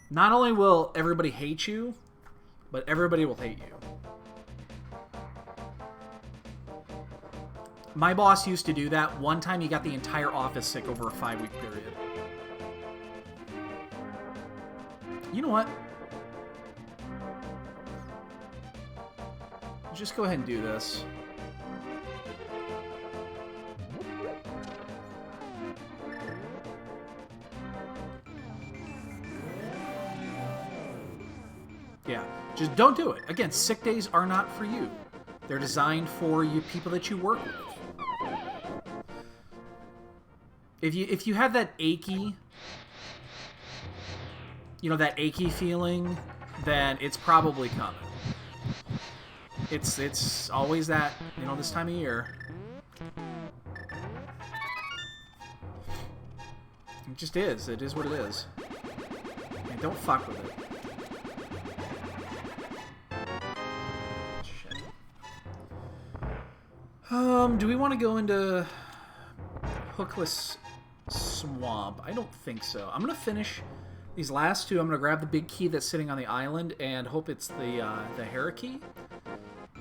Not only will everybody hate you, but everybody will hate you. My boss used to do that. One time he got the entire office sick over a 5-week period. You know what? Just go ahead and do this. Yeah, just don't do it. Again, sick days are not for you. They're designed for you people that you work with. If you have that achy, that achy feeling, then it's probably coming. It's always that, this time of year. It just is. It is what it is. And don't fuck with it. Do we want to go into Hookless Swamp? I don't think so. I'm going to finish these last two. I'm going to grab the big key that's sitting on the island and hope it's the Hera key.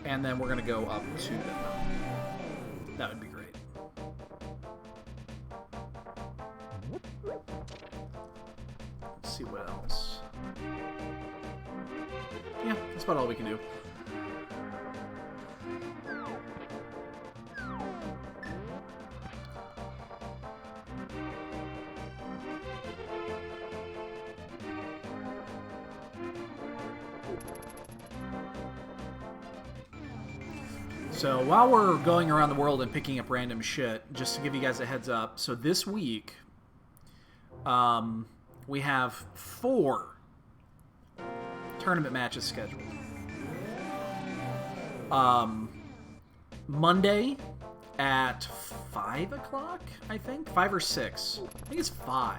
And then we're going to go up to them. That would be great. Let's see what else. Yeah, that's about all we can do. So while we're going around the world and picking up random shit, just to give you guys a heads up, so this week we have 4 tournament matches scheduled. Monday at 5 o'clock, I think? 5 or 6. I think it's 5.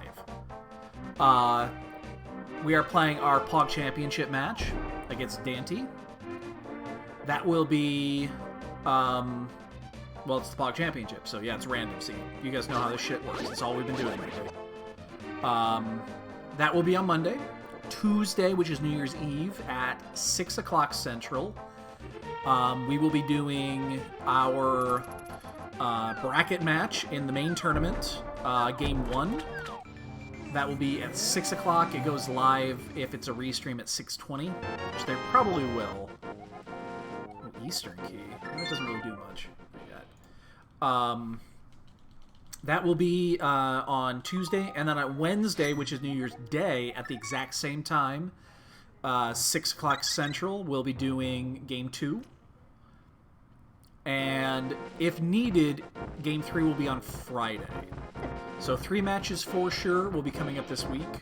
We are playing our POG Championship match against Dante. That will be... well, it's the POG Championship, so yeah, it's random. See, you guys know how this shit works. That's all we've been doing lately. That will be on Monday. Tuesday, which is New Year's Eve, at 6 o'clock Central. We will be doing our bracket match in the main tournament, Game 1. That will be at 6 o'clock. It goes live if it's a restream at 6:20, which they probably will. Eastern key. That doesn't really do much yet. That will be on Tuesday, and then on Wednesday, which is New Year's Day, at the exact same time, 6 o'clock Central, we'll be doing Game 2. And if needed, Game 3 will be on Friday. So 3 matches for sure will be coming up this week.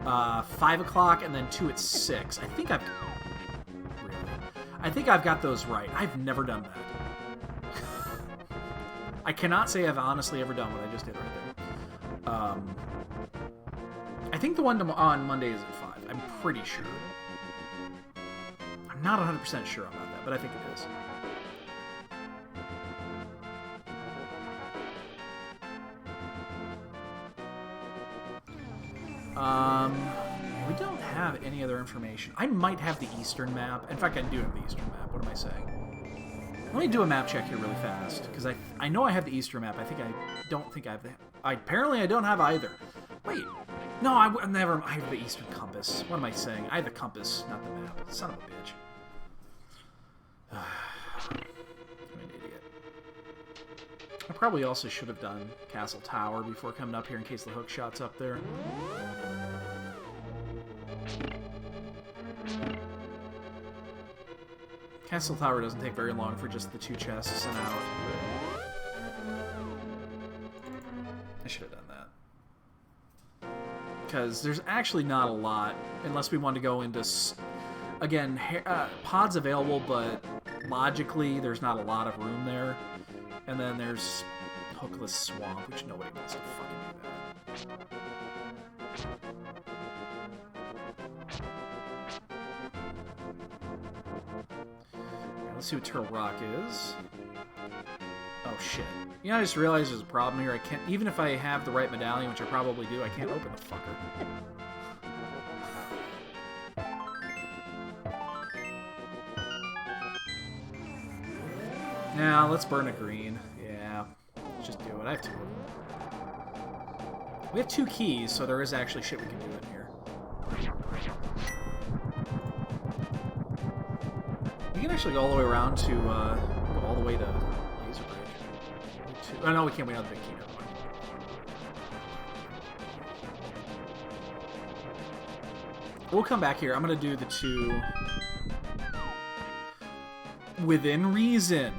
5 o'clock and then 2 at 6. I think I've got those right. I've never done that. I cannot say I've honestly ever done what I just did right there. I think the one on Monday is at 5. I'm pretty sure. I'm not 100% sure about that, but I think it is. We don't have any other information. I might have the Eastern map. In fact, I do have the Eastern map. What am I saying? Let me do a map check here really fast, because I know I have the Eastern map. I don't think I have the... Apparently, I don't have either. Wait. No, I have the Eastern compass. What am I saying? I have the compass, not the map. Son of a bitch. I'm an idiot. I probably also should have done Castle Tower before coming up here in case the hook shot's up there. Castle Tower doesn't take very long for just the 2 chests and out. I should have done that. Because there's actually not a lot, unless we want to go into... Again, pods available, but logically there's not a lot of room there. And then there's Hookless Swamp, which nobody wants to fucking do that. Let's see what Turtle Rock is. Oh shit. You know, I just realized there's a problem here. I can't, even if I have the right medallion, which I probably do, I can't open the fucker. Now, let's burn a green. Yeah, let's just do it. I have 2 of them. We have 2 keys, so there is actually shit we can do in here. We can actually go all the way around to, go all the way to Laser Bridge. Oh no, we can't. We have the big key. Never mind. We'll come back here. I'm gonna do the 2 within reason.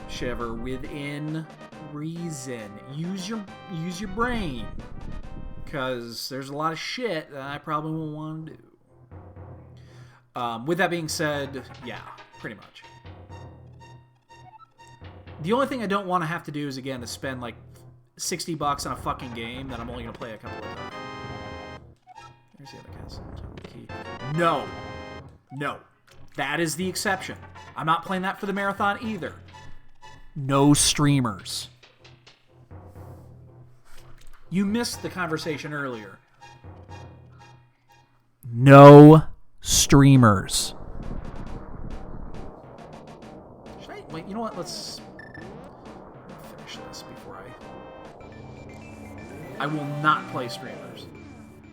Shiver, within reason. Use your brain, because there's a lot of shit that I probably won't want to do. With that being said, yeah, pretty much. The only thing I don't want to have to do is, again, to spend like $60 on a fucking game that I'm only going to play a couple of times. There's the other castle. Key. No. No. That is the exception. I'm not playing that for the marathon either. No streamers. You missed the conversation earlier. No streamers. Should I... Wait, you know what? Let's finish this before I will not play streamers.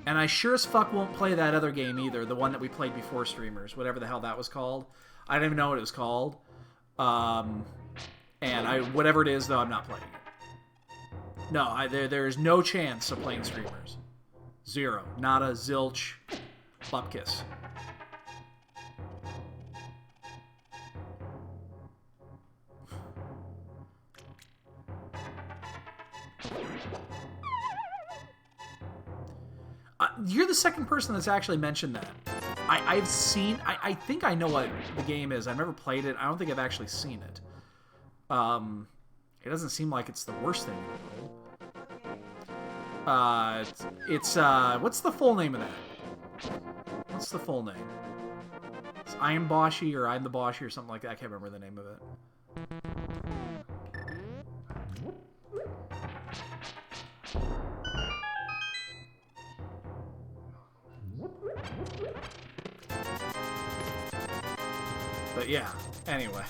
And I sure as fuck won't play that other game either, the one that we played before streamers, whatever the hell that was called. I don't even know what it was called. And whatever it is, though, I'm not playing it. No, there's no chance of playing streamers. Zero. Nada, zilch, bupkis. You're the second person that's actually mentioned that. I've seen... I think I know what the game is. I've never played it. I don't think I've actually seen it. It doesn't seem like it's the worst thing in the world. It's what's the full name of that? What's the full name? It's I Am Boshi or I'm the Boshi or something like that. I can't remember the name of it. But yeah, anyway.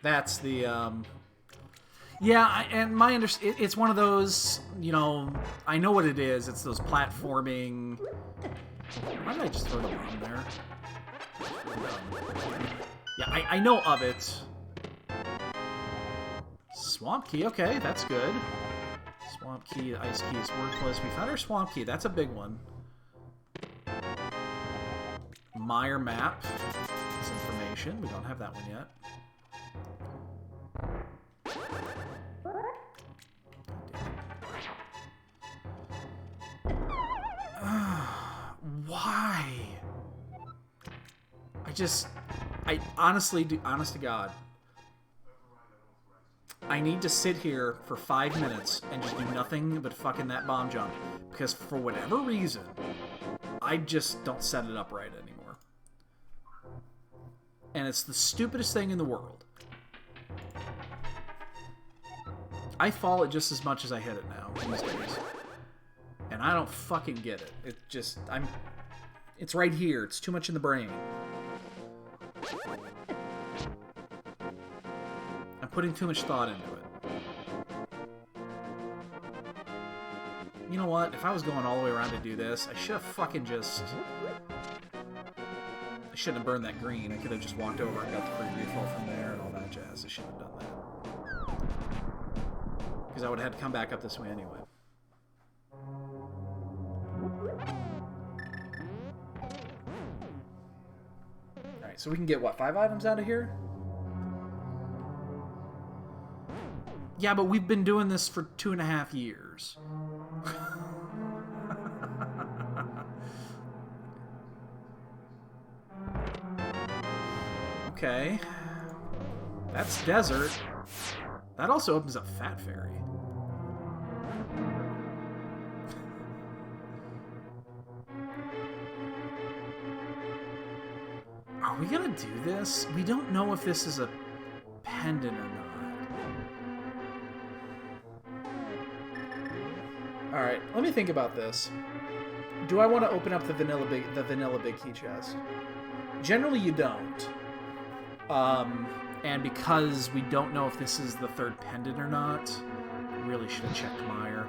That's the, yeah, and my it's one of those, you know, I know what it is. It's those platforming... Why did I just throw the bomb there? Yeah, I know of it. Swamp Key, okay, that's good. Swamp Key, Ice Key is worthless. We found our Swamp Key, that's a big one. Meyer map is information. We don't have that one yet. Why? I honestly do, honest to God. I need to sit here for 5 minutes and just do nothing but fucking that bomb jump. Because for whatever reason, I just don't set it up right anymore. And it's the stupidest thing in the world. I fall it just as much as I hit it now these days. And I don't fucking get it. It just, it's right here. It's too much in the brain. I'm putting too much thought into it. You know what? If I was going all the way around to do this, I should have fucking just... I shouldn't have burned that green. I could have just walked over and got the free refill from there and all that jazz. I shouldn't have done that. Because I would have had to come back up this way anyway. Alright, so we can get, what, 5 items out of here? Yeah, but we've been doing this for 2.5 years. Okay. That's desert. That also opens up Fat Fairy. Are we gonna do this? We don't know if this is a pendant or not. Alright, let me think about this. Do I want to open up the vanilla big key chest? Generally, you don't. And because we don't know if this is the third pendant or not, really should have checked Meyer.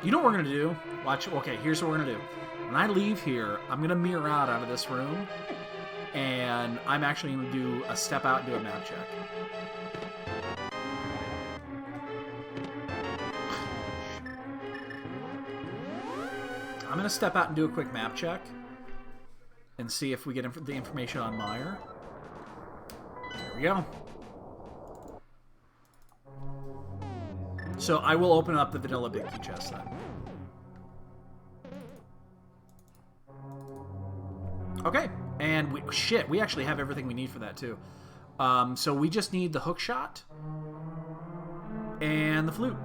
You know what we're going to do? Watch. Okay, here's what we're going to do. When I leave here, I'm going to mirror out of this room, and I'm actually going to do a step out and do a map check. I'm going to step out and do a quick map check and see if we get the information on Meyer. There we go. So I will open up the vanilla big key chest then. Okay, and we actually have everything we need for that too. So we just need the hook shot and the flute.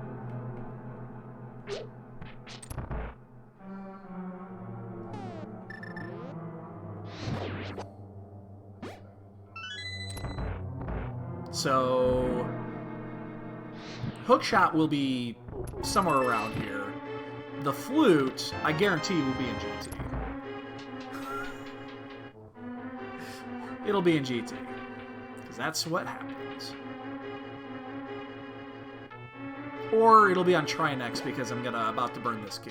So hookshot will be somewhere around here. The flute, I guarantee, will be in GT. It'll be in GT. Because that's what happens. Or it'll be on Trinex because I'm about to burn this key.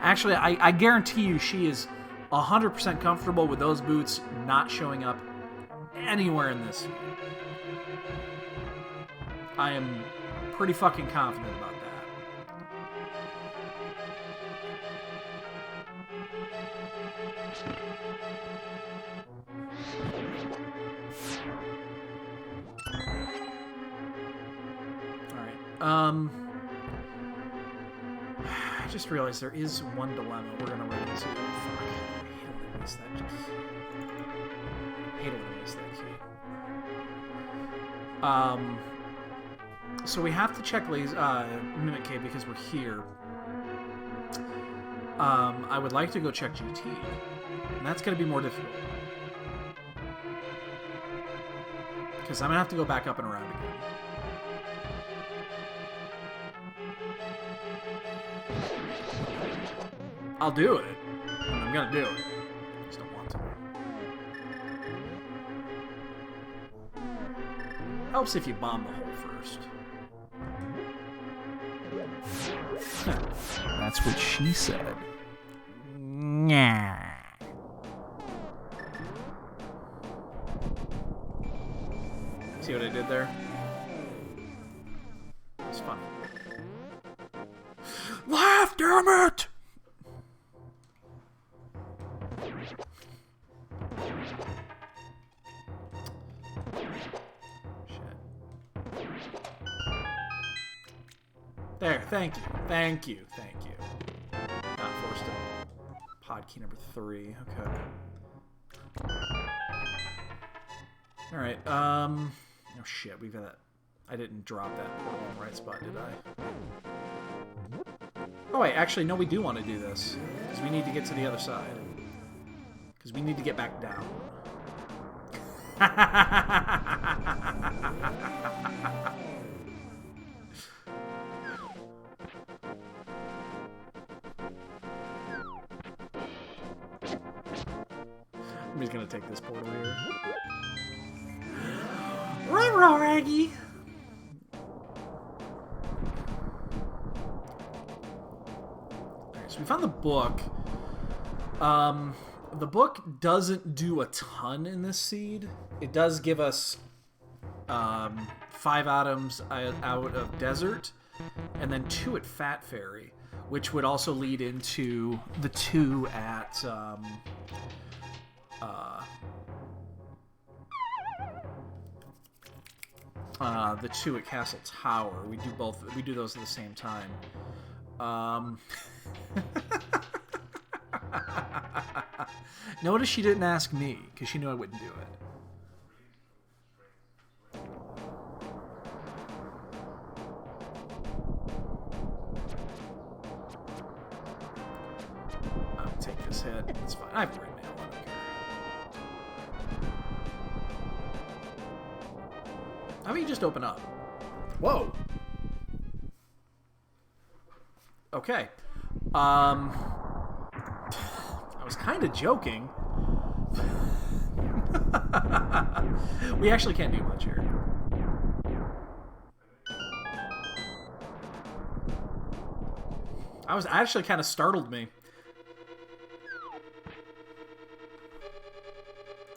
Actually, I guarantee you she is 100% comfortable with those boots not showing up anywhere in this. I am pretty fucking confident about that. Alright, I just realized there is one dilemma we're gonna run into. Fuck. I hate when I miss that key. So we have to check Mimic Cave because we're here. I would like to go check GT, and that's going to be more difficult. Because I'm going to have to go back up and around again. I'll do it. I'm going to do it. I just don't want to. Helps if you bomb the hole first. That's what she said. Nah. See what I did there? It's funny. Laugh, damn it! There, thank you, thank you, thank you. Not forced to. Pod key number 3, okay. Alright, oh shit, we've got that. I didn't drop that portal in the right spot, did I? Oh wait, actually, no, we do want to do this. Because we need to get to the other side. Because we need to get back down. I'm just gonna take this portal here. Ruh-roh, Raggy! Alright, so we found the book. The book doesn't do a ton in this seed. It does give us 5 items out of Desert, and then 2 at Fat Fairy, which would also lead into the 2 at the 2 at Castle Tower. We do both. We do those at the same time. Notice she didn't ask me because she knew I wouldn't do it. I'll take this hit. It's fine. I have great mail. I don't care. How about you just open up? Whoa. Okay. I was kind of joking. We actually can't do much here. Actually kind of startled me.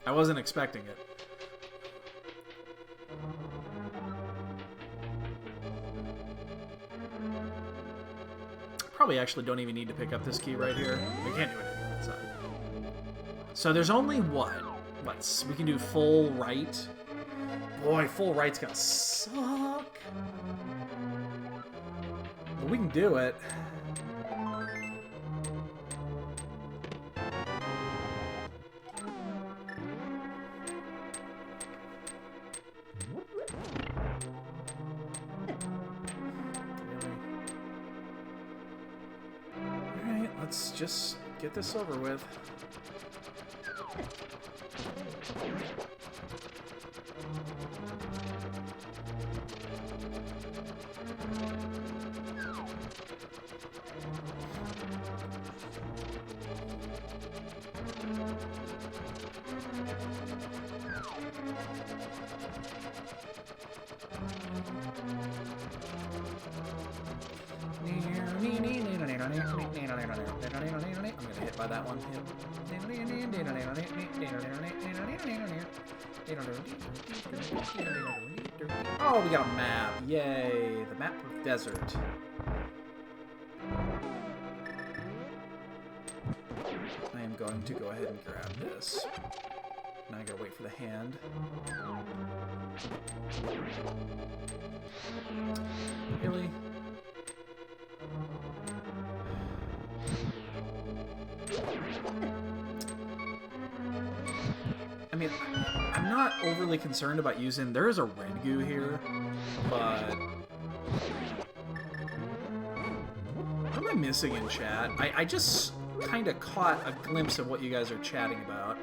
I wasn't expecting it. Probably actually don't even need to pick up this key right here. We can't do it on that side. So there's only what? We can do full right. Boy, full right's gonna suck. But we can do it. Alright, let's just get this over with. I'm gonna hit by that one. Oh, we got a map. Yay. The map of Desert. I am going to go ahead and grab this. Now I gotta wait for the hand. Really? I mean, I'm not overly concerned about using... There is a red goo here, but... What am I missing in chat? I just kind of caught a glimpse of what you guys are chatting about.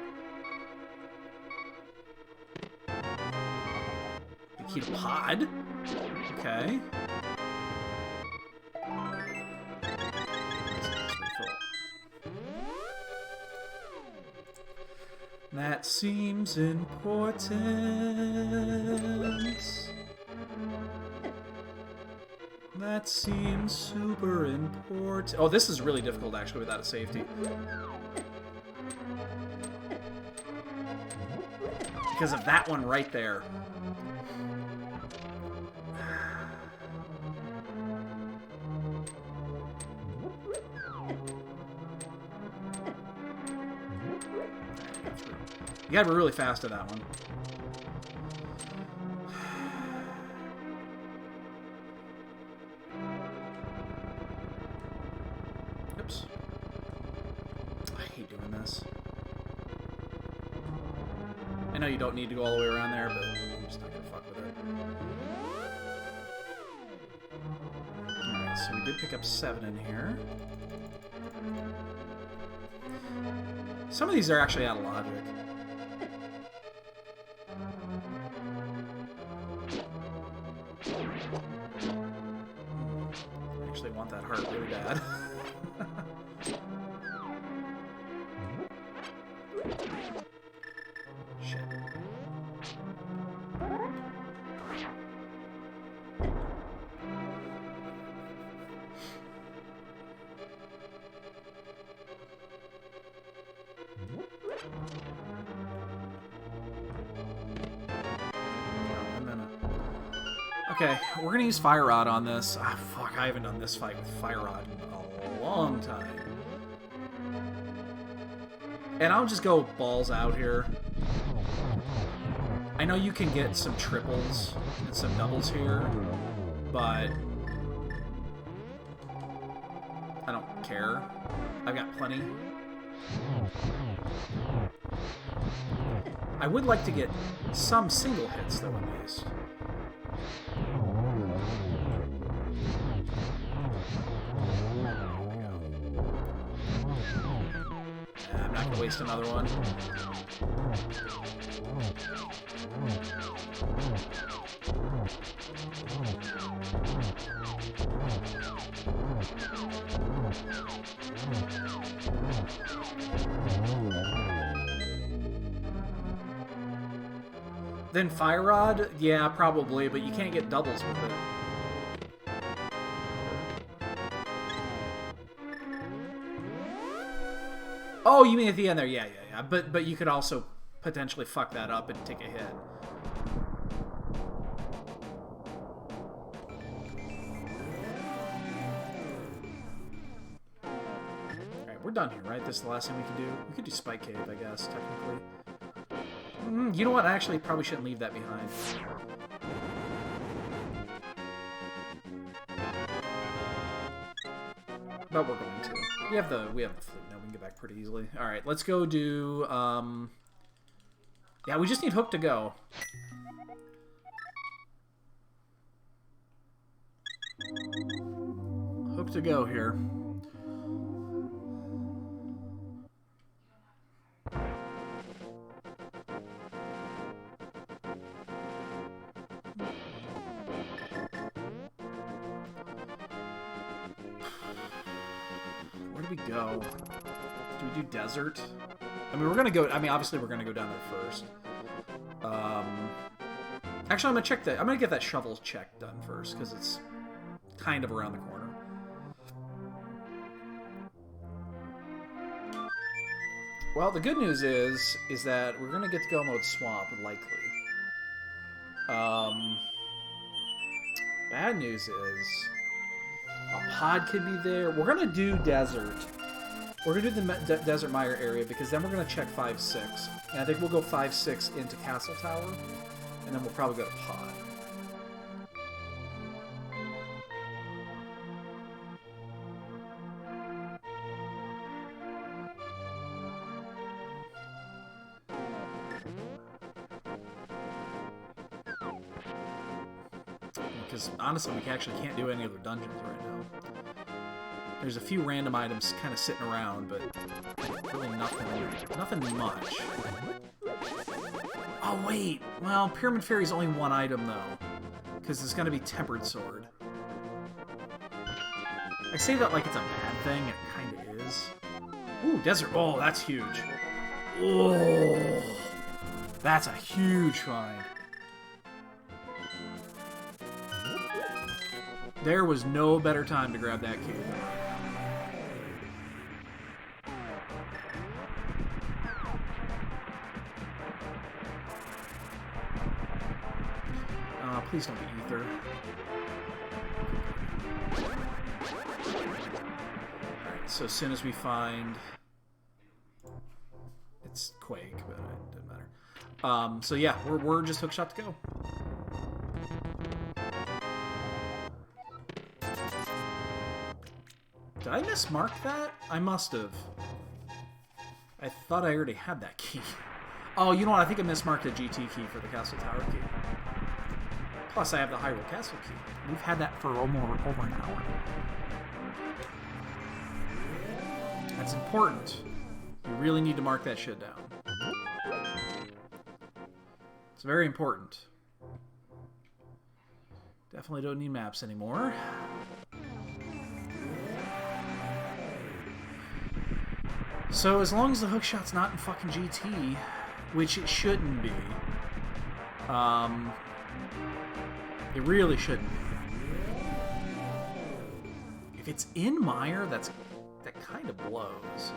The key to pod? Okay. That seems important. That seems super important. Oh, this is really difficult, actually, without a safety. Because of that one right there. You gotta be really fast at that one. Oops. I hate doing this. And know you don't need to go all the way around there, but I'm just not gonna fuck with it. Alright, so we did pick up 7 in here. Some of these are actually out of logic. I actually want that heart really bad. Shit. Okay, we're gonna use Fire Rod on this. Ah, fuck, I haven't done this fight with Fire Rod in a long time. And I'll just go balls out here. I know you can get some triples and some doubles here, but I don't care. I've got plenty. I would like to get some single hits, though, at least. I'm not going to waste another one. Then Fire Rod? Yeah, probably, but you can't get doubles with it. Oh, you mean at the end there? Yeah. But you could also potentially fuck that up and take a hit. Alright, we're done here, right? This is the last thing we can do. We could do Spike Cave, I guess, technically. You know what? I actually probably shouldn't leave that behind. But we're going to. We have the flute now. We can get back pretty easily. All right, let's go do. Yeah, we just need Hook to go. Hook to go here. Go. Do we do desert? I mean, we're gonna go. I mean, obviously, we're gonna go down there first. Actually, I'm gonna check that. I'm gonna get that shovel check done first because it's kind of around the corner. Well, the good news is that we're gonna get to go mode swamp likely. Bad news is. A pod could be there. We're going to do desert. We're going to do the Desert Mire area because then we're going to check 5-6. And I think we'll go 5-6 into Castle Tower. And then we'll probably go to pod. Because honestly, we actually can't do any other dungeons right now. There's a few random items kind of sitting around, but really nothing much. Oh wait, well, Pyramid Fairy is only one item though, because it's going to be Tempered Sword. I say that like it's a bad thing, it kind of is. Ooh, Desert. Oh, that's huge. Oh, that's a huge find. There was no better time to grab that cube. Please don't be ether. Alright, so as soon as we find... It's Quake, but it doesn't matter. So yeah, we're just hookshot to go. Did I mismark that? I must have. I thought I already had that key. Oh, you know what? I think I mismarked the GT key for the Castle Tower key. Plus, I have the Hyrule Castle key. We've had that for over an hour. That's important. You really need to mark that shit down. It's very important. Definitely don't need maps anymore. So as long as the hookshot's not in fucking GT, which it shouldn't be, it really shouldn't be. If it's in Mire, that kind of blows.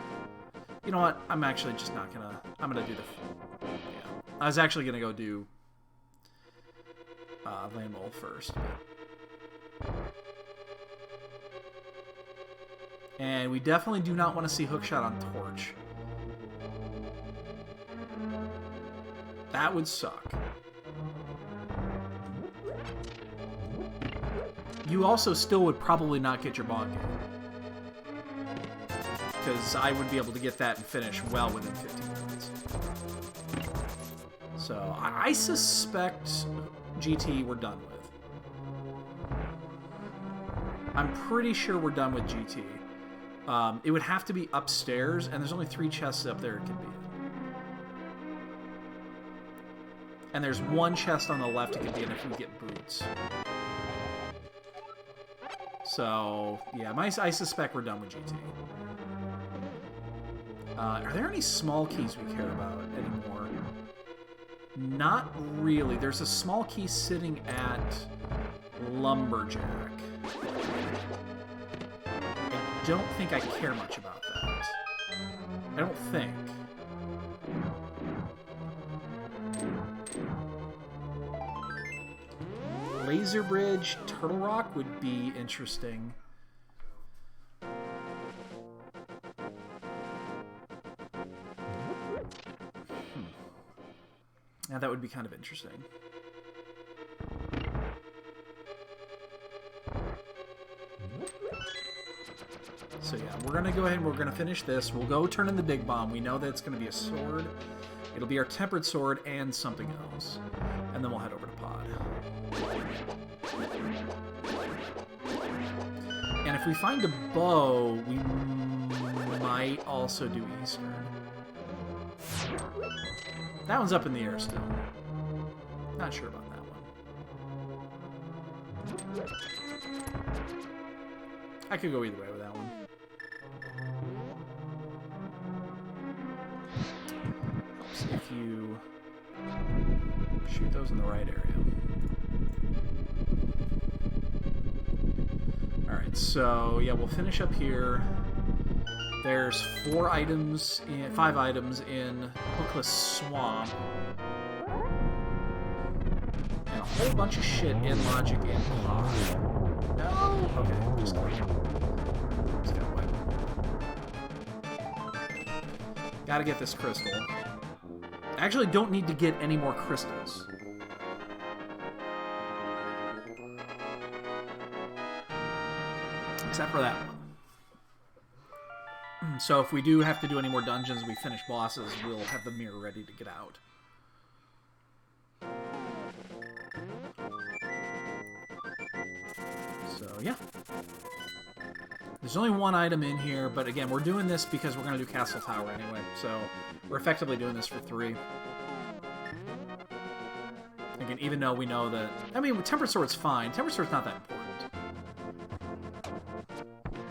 You know what? I'm actually just not gonna. I'm gonna do the. Yeah, I was actually gonna go do Landmole first, but. And we definitely do not want to see Hookshot on Torch. That would suck. You also still would probably not get your bond game. Because I would be able to get that and finish well within 15 minutes. So I suspect GT we're done with. I'm pretty sure we're done with GT. It would have to be upstairs, and there's only 3 chests up there it can be in. And there's 1 chest on the left it can be in if we get boots. So, yeah, I suspect we're done with GT. Are there any small keys we care about anymore? Not really. There's a small key sitting at Lumberjack. I don't think I care much about that. I don't think. Laser Bridge, Turtle Rock would be interesting. Yeah, that would be kind of interesting. So yeah, we're going to go ahead and we're going to finish this. We'll go turn in the Big Bomb. We know that it's going to be a sword. It'll be our Tempered Sword and something else. And then we'll head over to Pod. And if we find a bow, we might also do Eastern. That one's up in the air still. Not sure about that one. I could go either way with that one. Helps if you shoot those in the right area. Alright, so yeah, we'll finish up here. There's 5 items in Hookless Swamp. And a whole bunch of shit in Logic and Pod. No? Okay, just gotta wipe it. Gotta get this crystal. I actually don't need to get any more crystals. Except for that one. So if we do have to do any more dungeons, we finish bosses, we'll have the mirror ready to get out. So yeah. There's only 1 item in here, but again, we're doing this because we're going to do Castle Tower anyway, so we're effectively doing this for 3. Again, even though we know that... I mean, Tempered Sword's fine. Tempered Sword's not that important.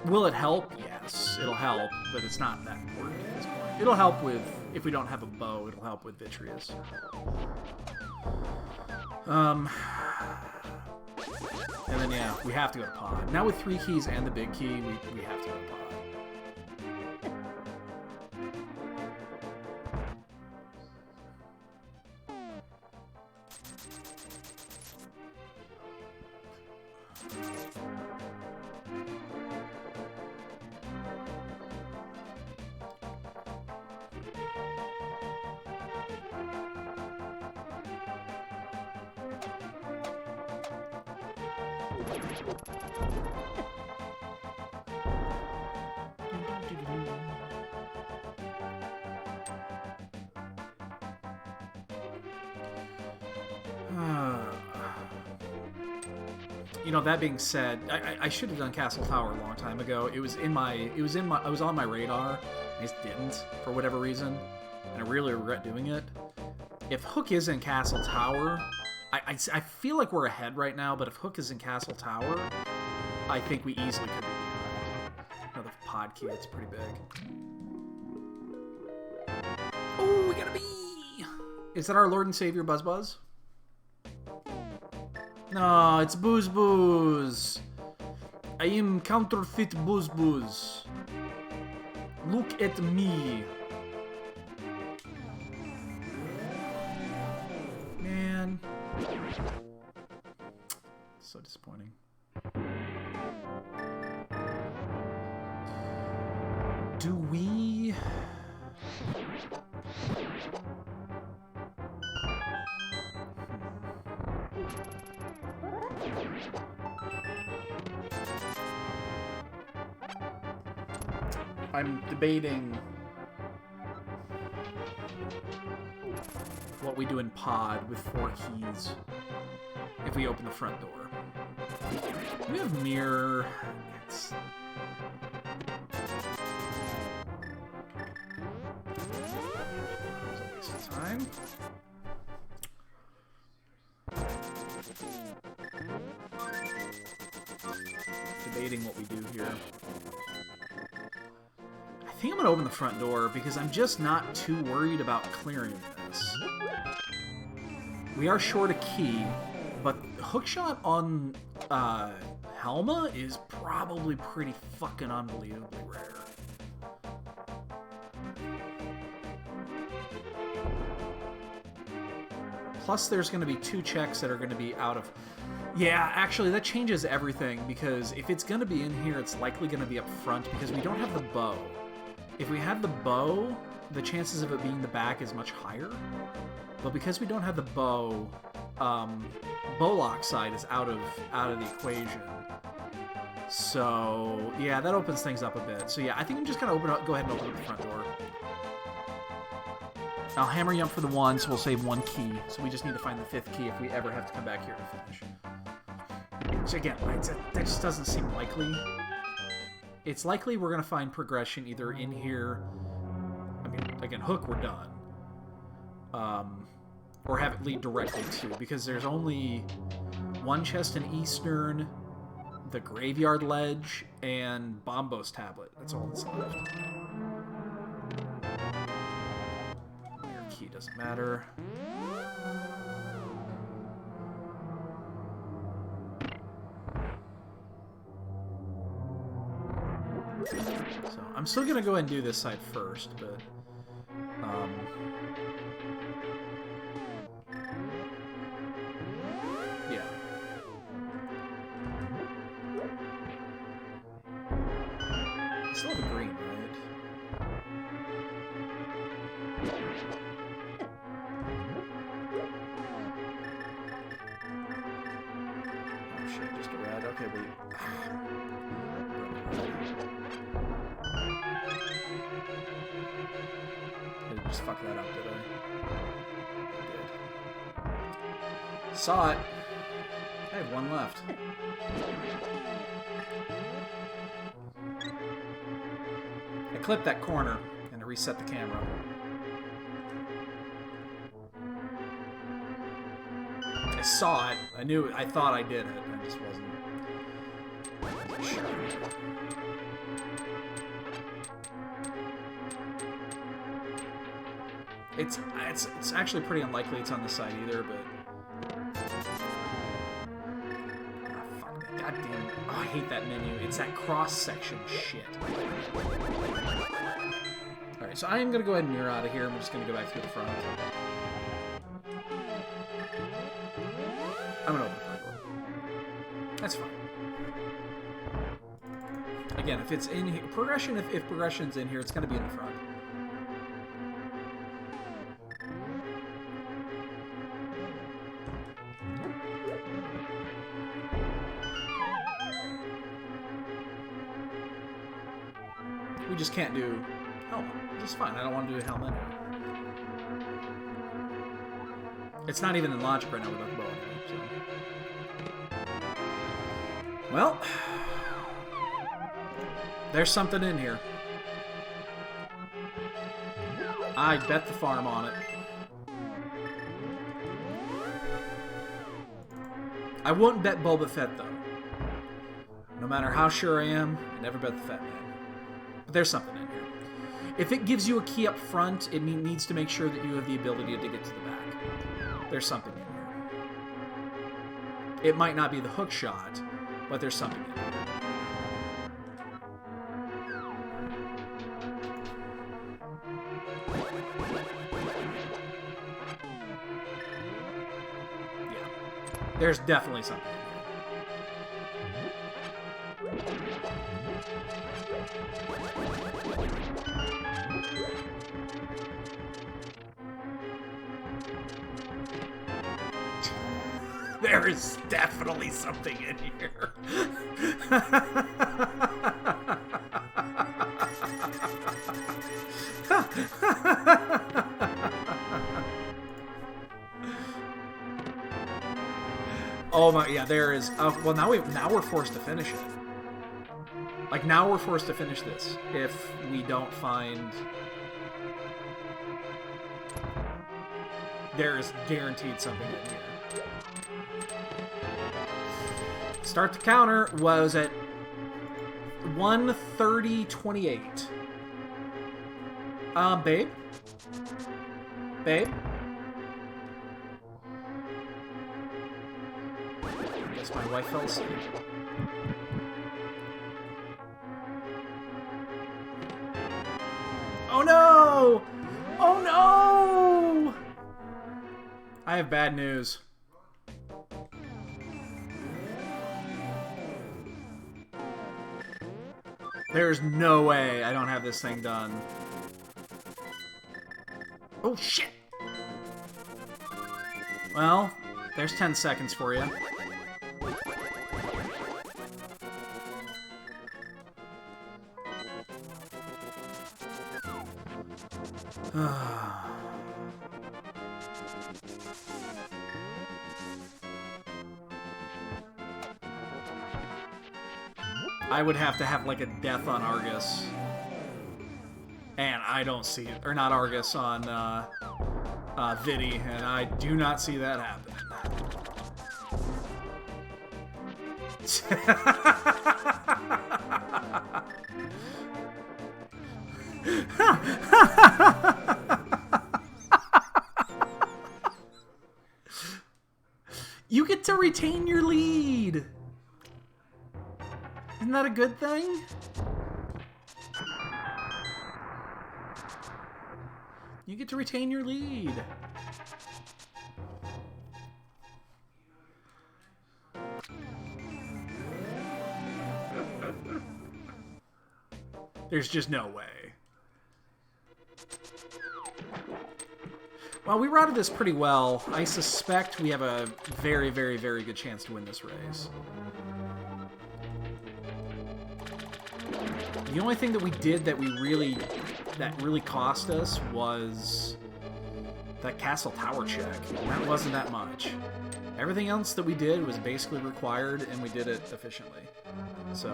Will it help? Yes, it'll help, but it's not that important at this point. It'll help with, if we don't have a bow, it'll help with Vitreous. And then, yeah, we have to go to Pod. Now with 3 keys and the big key, we have to go to Pod. You know, that being said, I should have done Castle Tower a long time ago. I was on my radar. I just didn't for whatever reason, and I really regret doing it. If Hook is in Castle Tower, I feel like we're ahead right now. But if Hook is in Castle Tower, I think we easily could be behind. Another pod key. It's pretty big. Oh, we got a bee. Is that our Lord and Savior Buzz Buzz? No, it's Booze Booze. I am counterfeit Booze Booze. Look at me. Man. So disappointing. Do we... I'm debating what we do in pod with 4 keys if we open the front door. We have mirror. It's... a waste of time. Debating what we do here. I think I'm going to open the front door because I'm just not too worried about clearing this. We are short a key, but hookshot on Helma is probably pretty fucking unbelievably rare. Plus there's going to be 2 checks that are going to be out of... Yeah, actually that changes everything because if it's going to be in here, it's likely going to be up front because we don't have the bow. If we had the bow, the chances of it being the back is much higher. But because we don't have the bow, Bowlock side is out of the equation. So yeah, that opens things up a bit. So yeah, I think I'm just gonna go ahead and open up the front door. I'll hammer jump for the 1, so we'll save 1 key. So we just need to find the 5th key if we ever have to come back here to finish. So again, that just doesn't seem likely. It's likely we're going to find progression either in here... I mean, again, Hook, we're done. Or have it lead directly to, because there's only 1 chest in Eastern, the Graveyard Ledge, and Bombos Tablet. That's all that's left. Your key doesn't matter. So I'm still gonna go ahead and do this side first, but yeah. I still have a green, right? Oh shit, just a red. Okay, wait. I just fucked that up, did I? I did. Saw it. I have 1 left. I clipped that corner and I reset the camera. I saw it. I thought I did it. I just wasn't sure. It's actually pretty unlikely it's on this side either, but... Oh, fuck. Goddamn. Oh, I hate that menu. It's that cross-section shit. Alright, so I am going to go ahead and mirror out of here. I'm just going to go back through the front. I'm going to open the front door. That's fine. Again, if it's in here... Progression, if progression's in here, it's going to be in the front. We just can't do Helma, which is fine. I don't want to do Helma anyway. It's not even in logic right now without the bow anyway, so. Well, there's something in here. I bet the farm on it. I wouldn't bet Boba Fett, though. No matter how sure I am, I never bet the Fat Man. But there's something in here. If it gives you a key up front, it needs to make sure that you have the ability to get to the back. There's something in here. It might not be the hook shot, but there's something in here. Yeah. There's definitely something in here. There is definitely something in here. Oh my, yeah, there is. Well, now we're forced to finish it. Like, now we're forced to finish this if we don't find. There is guaranteed something in here. Start the counter was at 1:30:28. Babe? Babe? I guess my wife fell asleep. Oh no! Oh no! I have bad news. There's no way I don't have this thing done. Oh, shit! Well, there's 10 seconds for you. I would have to have, like, a death on Argus. And I don't see it. Or not Argus, on Vidi. And I do not see that happen. You get to retain your lead. Isn't that a good thing? You get to retain your lead. There's just no way. Well, we routed this pretty well. I suspect we have a very, very, very good chance to win this race. The only thing that we did that really cost us was that castle tower check. And that wasn't that much. Everything else that we did was basically required, and we did it efficiently. So...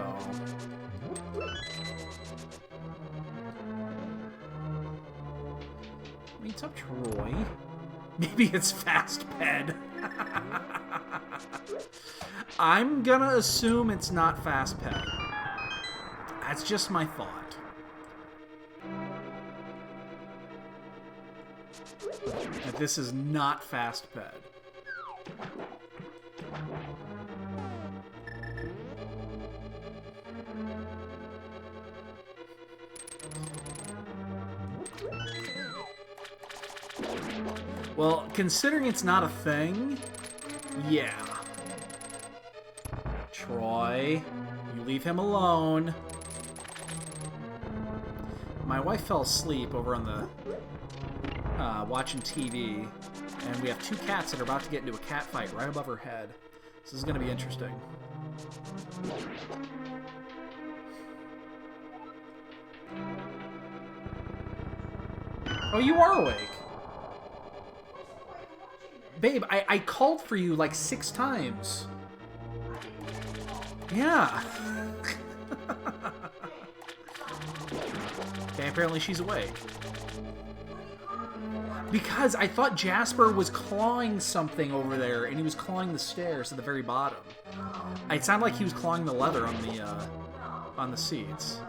meets up Troy. Maybe it's fast ped. I'm gonna assume it's not fast ped. That's just my thought. That this is not fast ped. Well, considering it's not a thing, yeah. Troy, you leave him alone. My wife fell asleep over on the watching TV, and we have two cats that are about to get into a cat fight right above her head. This is going to be interesting. Oh, you are awake. Babe, I called for you like 6 times. Yeah. Okay, apparently she's away. Because I thought Jasper was clawing something over there, and he was clawing the stairs at the very bottom. It sounded like he was clawing the leather on the seats.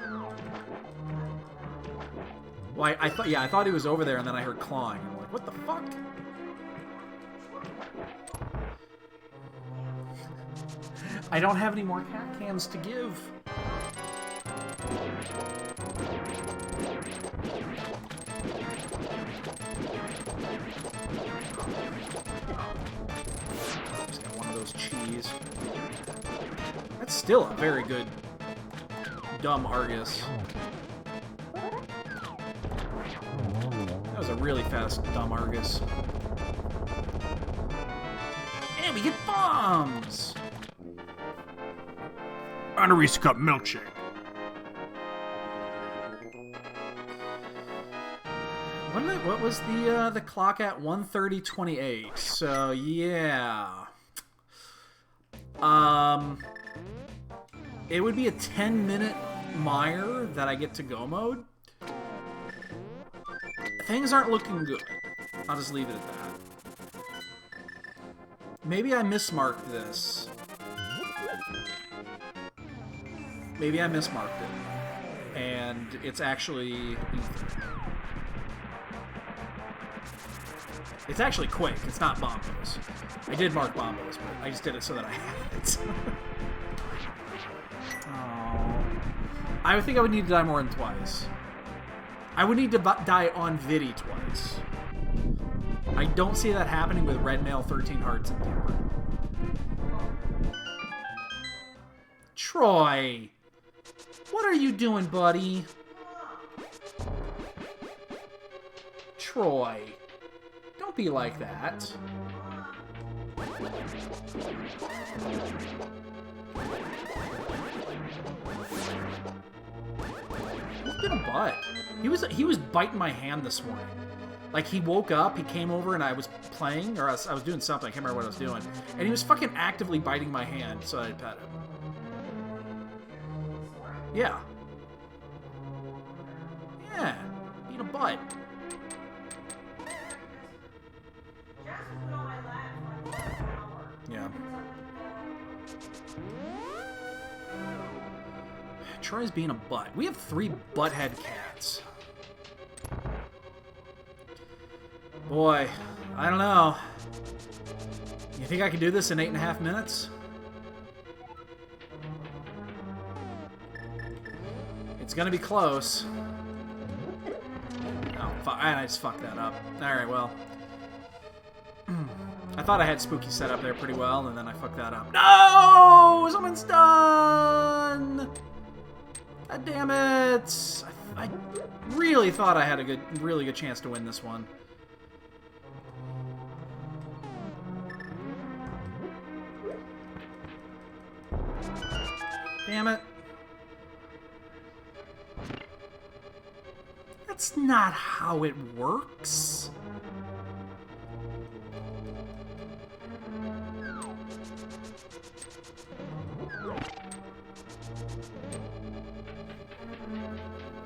Well, I thought he was over there, and then I heard clawing. I'm like, what the fuck? I don't have any more cat cams to give. Just got one of those cheese. That's still a very good dumb Argus. That was a really fast dumb Argus. And we get bombs! And a Reese Cup milkshake. What was the clock at? 1:30:28. So yeah. It would be a 10-minute mire that I get to go mode. Things aren't looking good. I'll just leave it at that. Maybe I mismarked this. Maybe I mismarked it. And it's actually... It's actually Quake. It's not Bombos. I did mark Bombos, but I just did it so that I had it. Oh. I would think I would need to die more than twice. I would need to die on Vidi twice. I don't see that happening with Red Mail, 13 Hearts, and Timber. Troy! What are you doing, buddy? Troy. Don't be like that. He's been a butt. He was biting my hand this morning. Like, he woke up, he came over, and I was playing, or I was doing something, I can't remember what I was doing, and he was fucking actively biting my hand so I'd pet him. Yeah. Yeah. Being a butt. Yeah. Troy's being a butt. We have 3 butthead cats. Boy, I don't know. You think I can do this in 8.5 minutes? It's gonna be close. Oh, fuck. I just fucked that up. Alright, well. I thought I had Spooky set up there pretty well, and then I fucked that up. No! Someone's done! God damn it! I really thought I had a really good chance to win this one. Damn it. That's not how it works.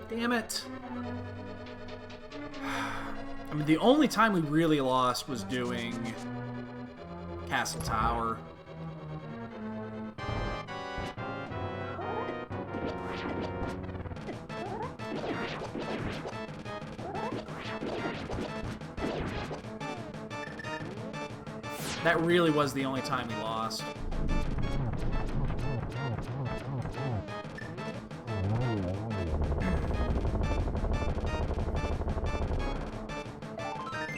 Damn it. I mean, the only time we really lost was doing Castle Tower. That really was the only time we lost.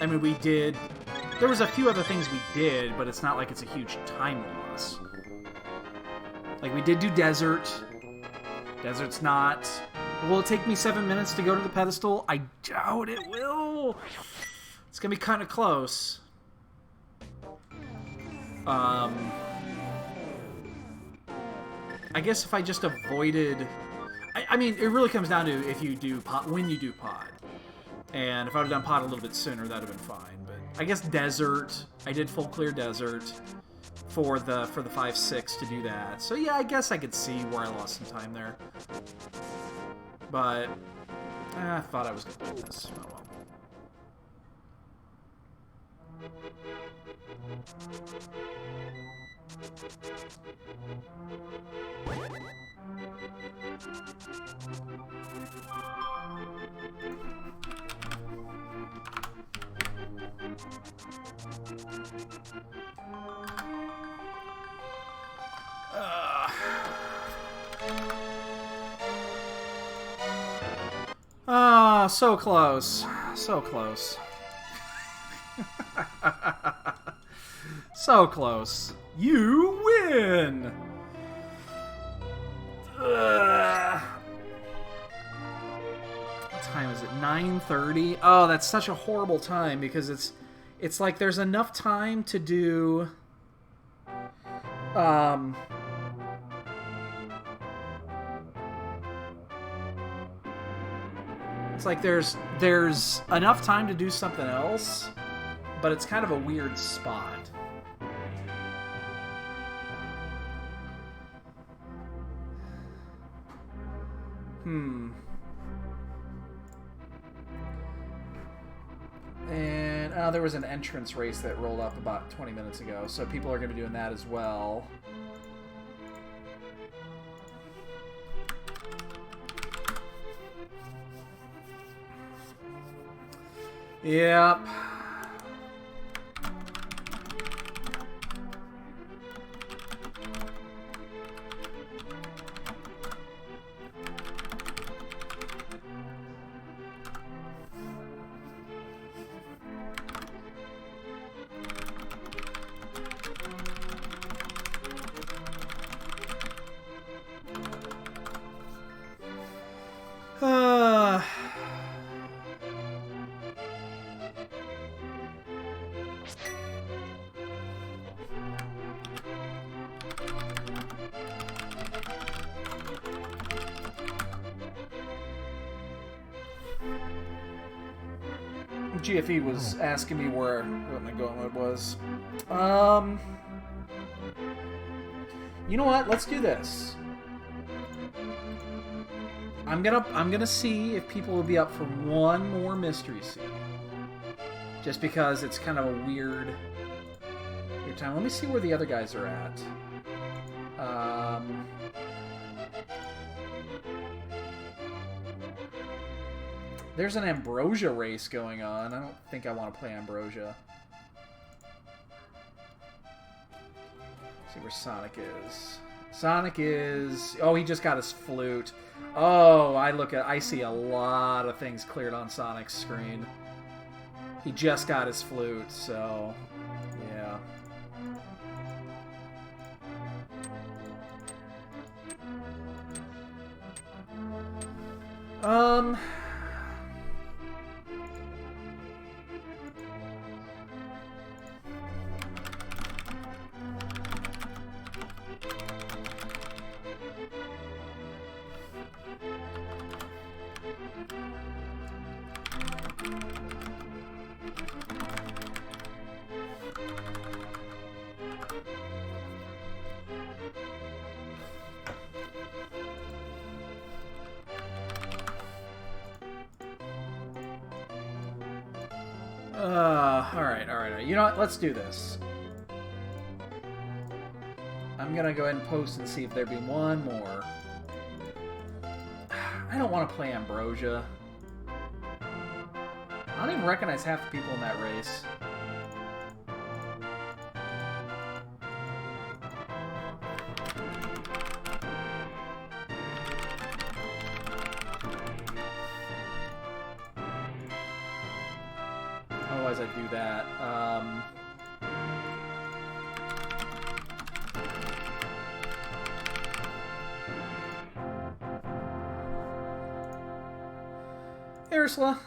I mean, we did... There was a few other things we did, but it's not like it's a huge time loss. Like, we did do Desert. Desert's not... Will it take me 7 minutes to go to the pedestal? I doubt it will. It's gonna be kind of close. I guess if I just avoided... I mean, it really comes down to if you do pod, when you do pod. And if I would have done pod a little bit sooner, that would have been fine. But I guess Desert. I did full clear Desert. for the 5-6 to do that. So yeah, I guess I could see where I lost some time there. But I thought I was going to do this. Oh well. Ah, so close. So close. So close. You win! Ugh. What time is it? 9:30? Oh, that's such a horrible time because it's like there's enough time to do it's like there's enough time to do something else, but it's kind of a weird spot. And there was an entrance race that rolled up about 20 minutes ago, so people are going to be doing that as well. Yep. GFE was asking me what my gauntlet was. You know what? Let's do this. I'm gonna see if people will be up for one more mystery seed. Just because it's kind of a weird time. Let me see where the other guys are at. There's an Ambrosia race going on. I don't think I want to play Ambrosia. Let's see where Sonic is. Sonic is... Oh, he just got his flute. Oh, I see a lot of things cleared on Sonic's screen. He just got his flute, so... Yeah. Alright. You know what? Let's do this. I'm gonna go ahead and post and see if there'd be one more. I don't want to play Ambrosia. I don't even recognize half the people in that race. Otherwise I'd do that. Hey, Ursula.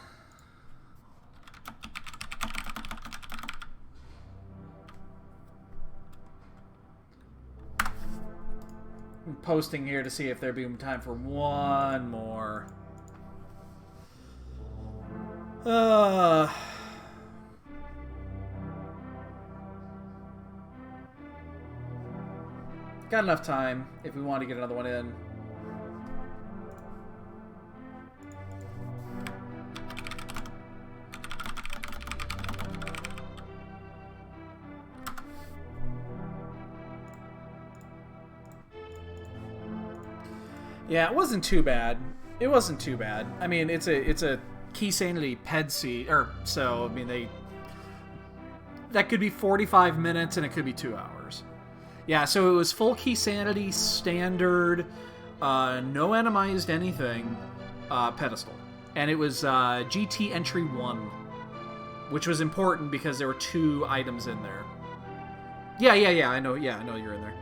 I'm posting here to see if there'd be time for one more. got enough time if we want to get another one in. Yeah, it wasn't too bad. It wasn't too bad. I mean, it's a Key Sanity PED-C, or so. I mean, that could be 45 minutes and it could be 2 hours. Yeah, so it was full Key Sanity, standard, no atomized anything, pedestal, and it was GT entry 1, which was important because there were 2 items in there. Yeah, I know. Yeah, I know you're in there.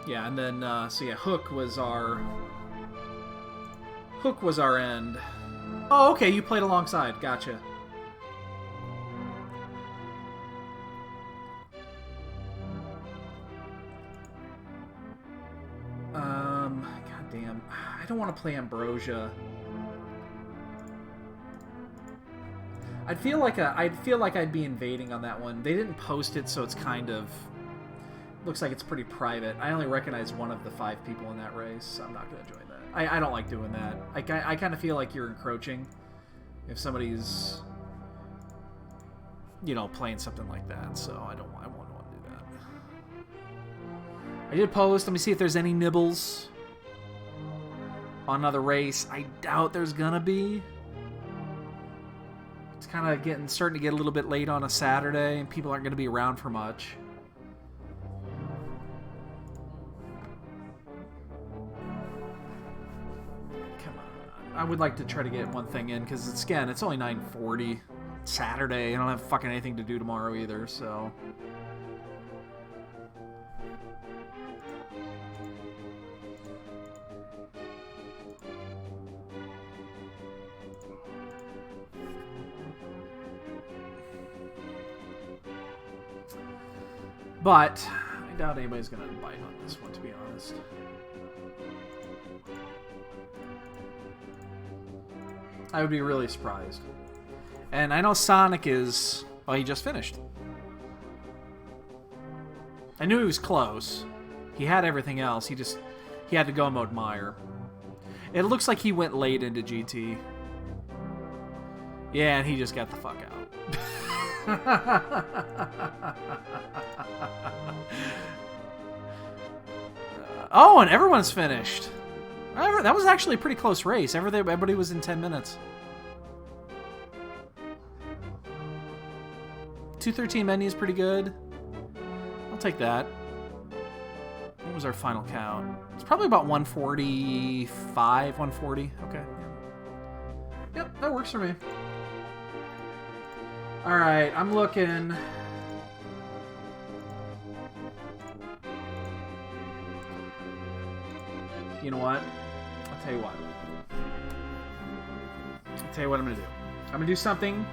Yeah, and then so yeah, Hook was our end. Oh, okay, you played alongside. Gotcha. Goddamn, I don't want to play Ambrosia. I'd feel like I'd be invading on that one. They didn't post it, so it's kind of looks like it's pretty private. I only recognize one of the 5 people in that race, so I'm not going to join that. I don't like doing that. I kind of feel like you're encroaching if somebody's, you know, playing something like that, so I won't want to do that. I did post. Let me see if there's any nibbles on another race. I doubt there's going to be. It's kind of starting to get a little bit late on a Saturday, and people aren't going to be around for much. I would like to try to get one thing in because it's only 9:40 Saturday. I don't have fucking anything to do tomorrow either, so. But I doubt anybody's gonna bite on this one, to be honest. I would be really surprised. And I know Sonic is... Well, he just finished. I knew he was close. He had everything else. He had to go mode Meyer. It looks like he went late into GT. Yeah, and he just got the fuck out. Oh, and everyone's finished. That was actually a pretty close race. Everybody was in 10 minutes. 213 menu is pretty good. I'll take that. What was our final count? It's probably about 145, 140. Okay. Yep, that works for me. Alright, I'm looking. You know what? I'll tell you what. I'm going to do. I'm going to do something.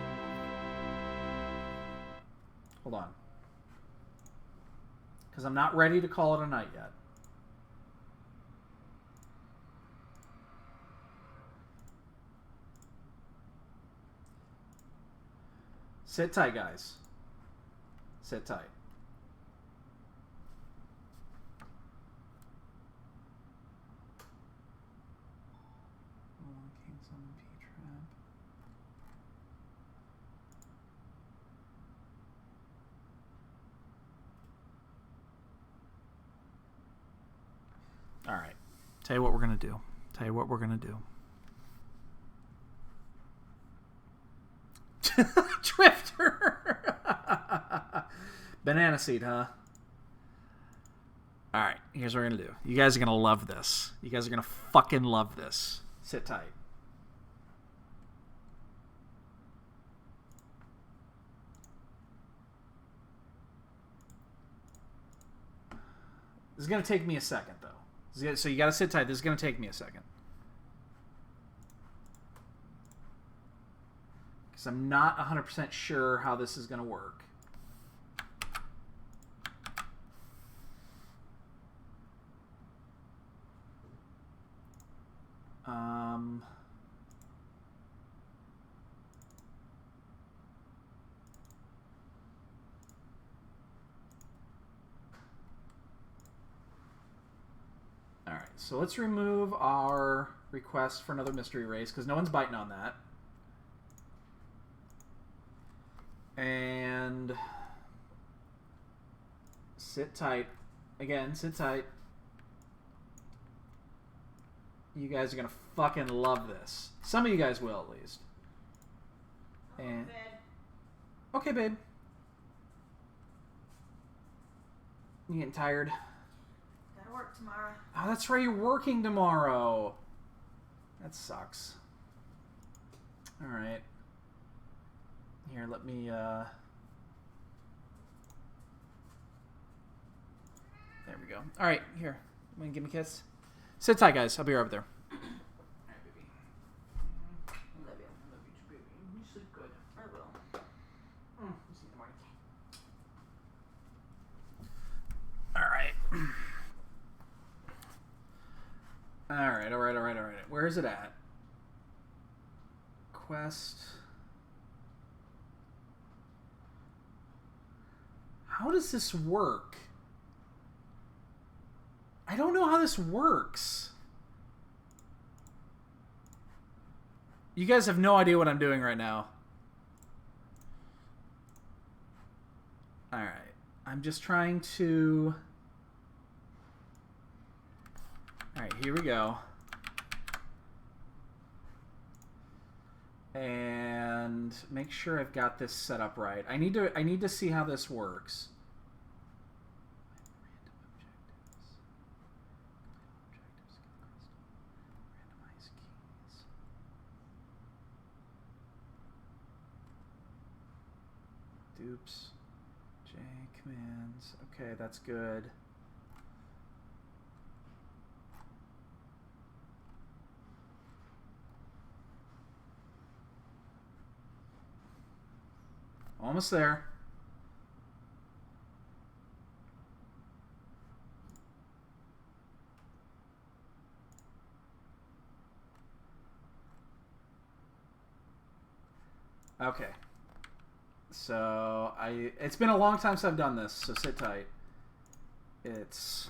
Hold on. Because I'm not ready to call it a night yet. Sit tight, guys. Sit tight. All right. Tell you what we're going to do. Drifter. Banana seed, huh? All right. Here's what we're going to do. You guys are going to love this. You guys are going to fucking love this. Sit tight. This is going to take me a second, though. So you got to sit tight. This is going to take me a second. Because I'm not 100% sure how this is going to work. so let's remove our request for another mystery race because no one's biting on that. And sit tight. Again, sit tight. You guys are going to fucking love this. Some of you guys will, at least. And okay, babe. You getting tired? Gotta work tomorrow. Oh, that's right. You're working tomorrow. That sucks. All right. Here, let me... There we go. All right, here. You want to give me a kiss? Sit tight, guys. I'll be right over there. All right, baby. I love you. I love you too, baby. You sleep good. I will. You see the morning. All right. All right. Where is it at? Quest. How does this work? I don't know how this works. You guys have no idea what I'm doing right now. All right. I'm just trying to... All right, here we go. And make sure I've got this set up right. I need to see how this works. Dupes. J commands. Okay, that's good. Almost there. Okay. So it's been a long time since I've done this, so sit tight. It's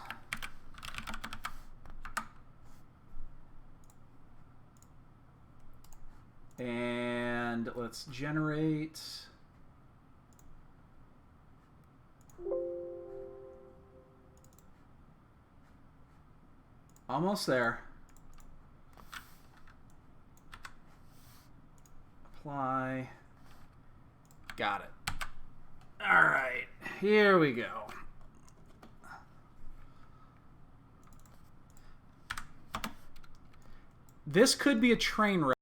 and let's generate almost there. Apply. Got it. All right, here we go. This could be a train wreck.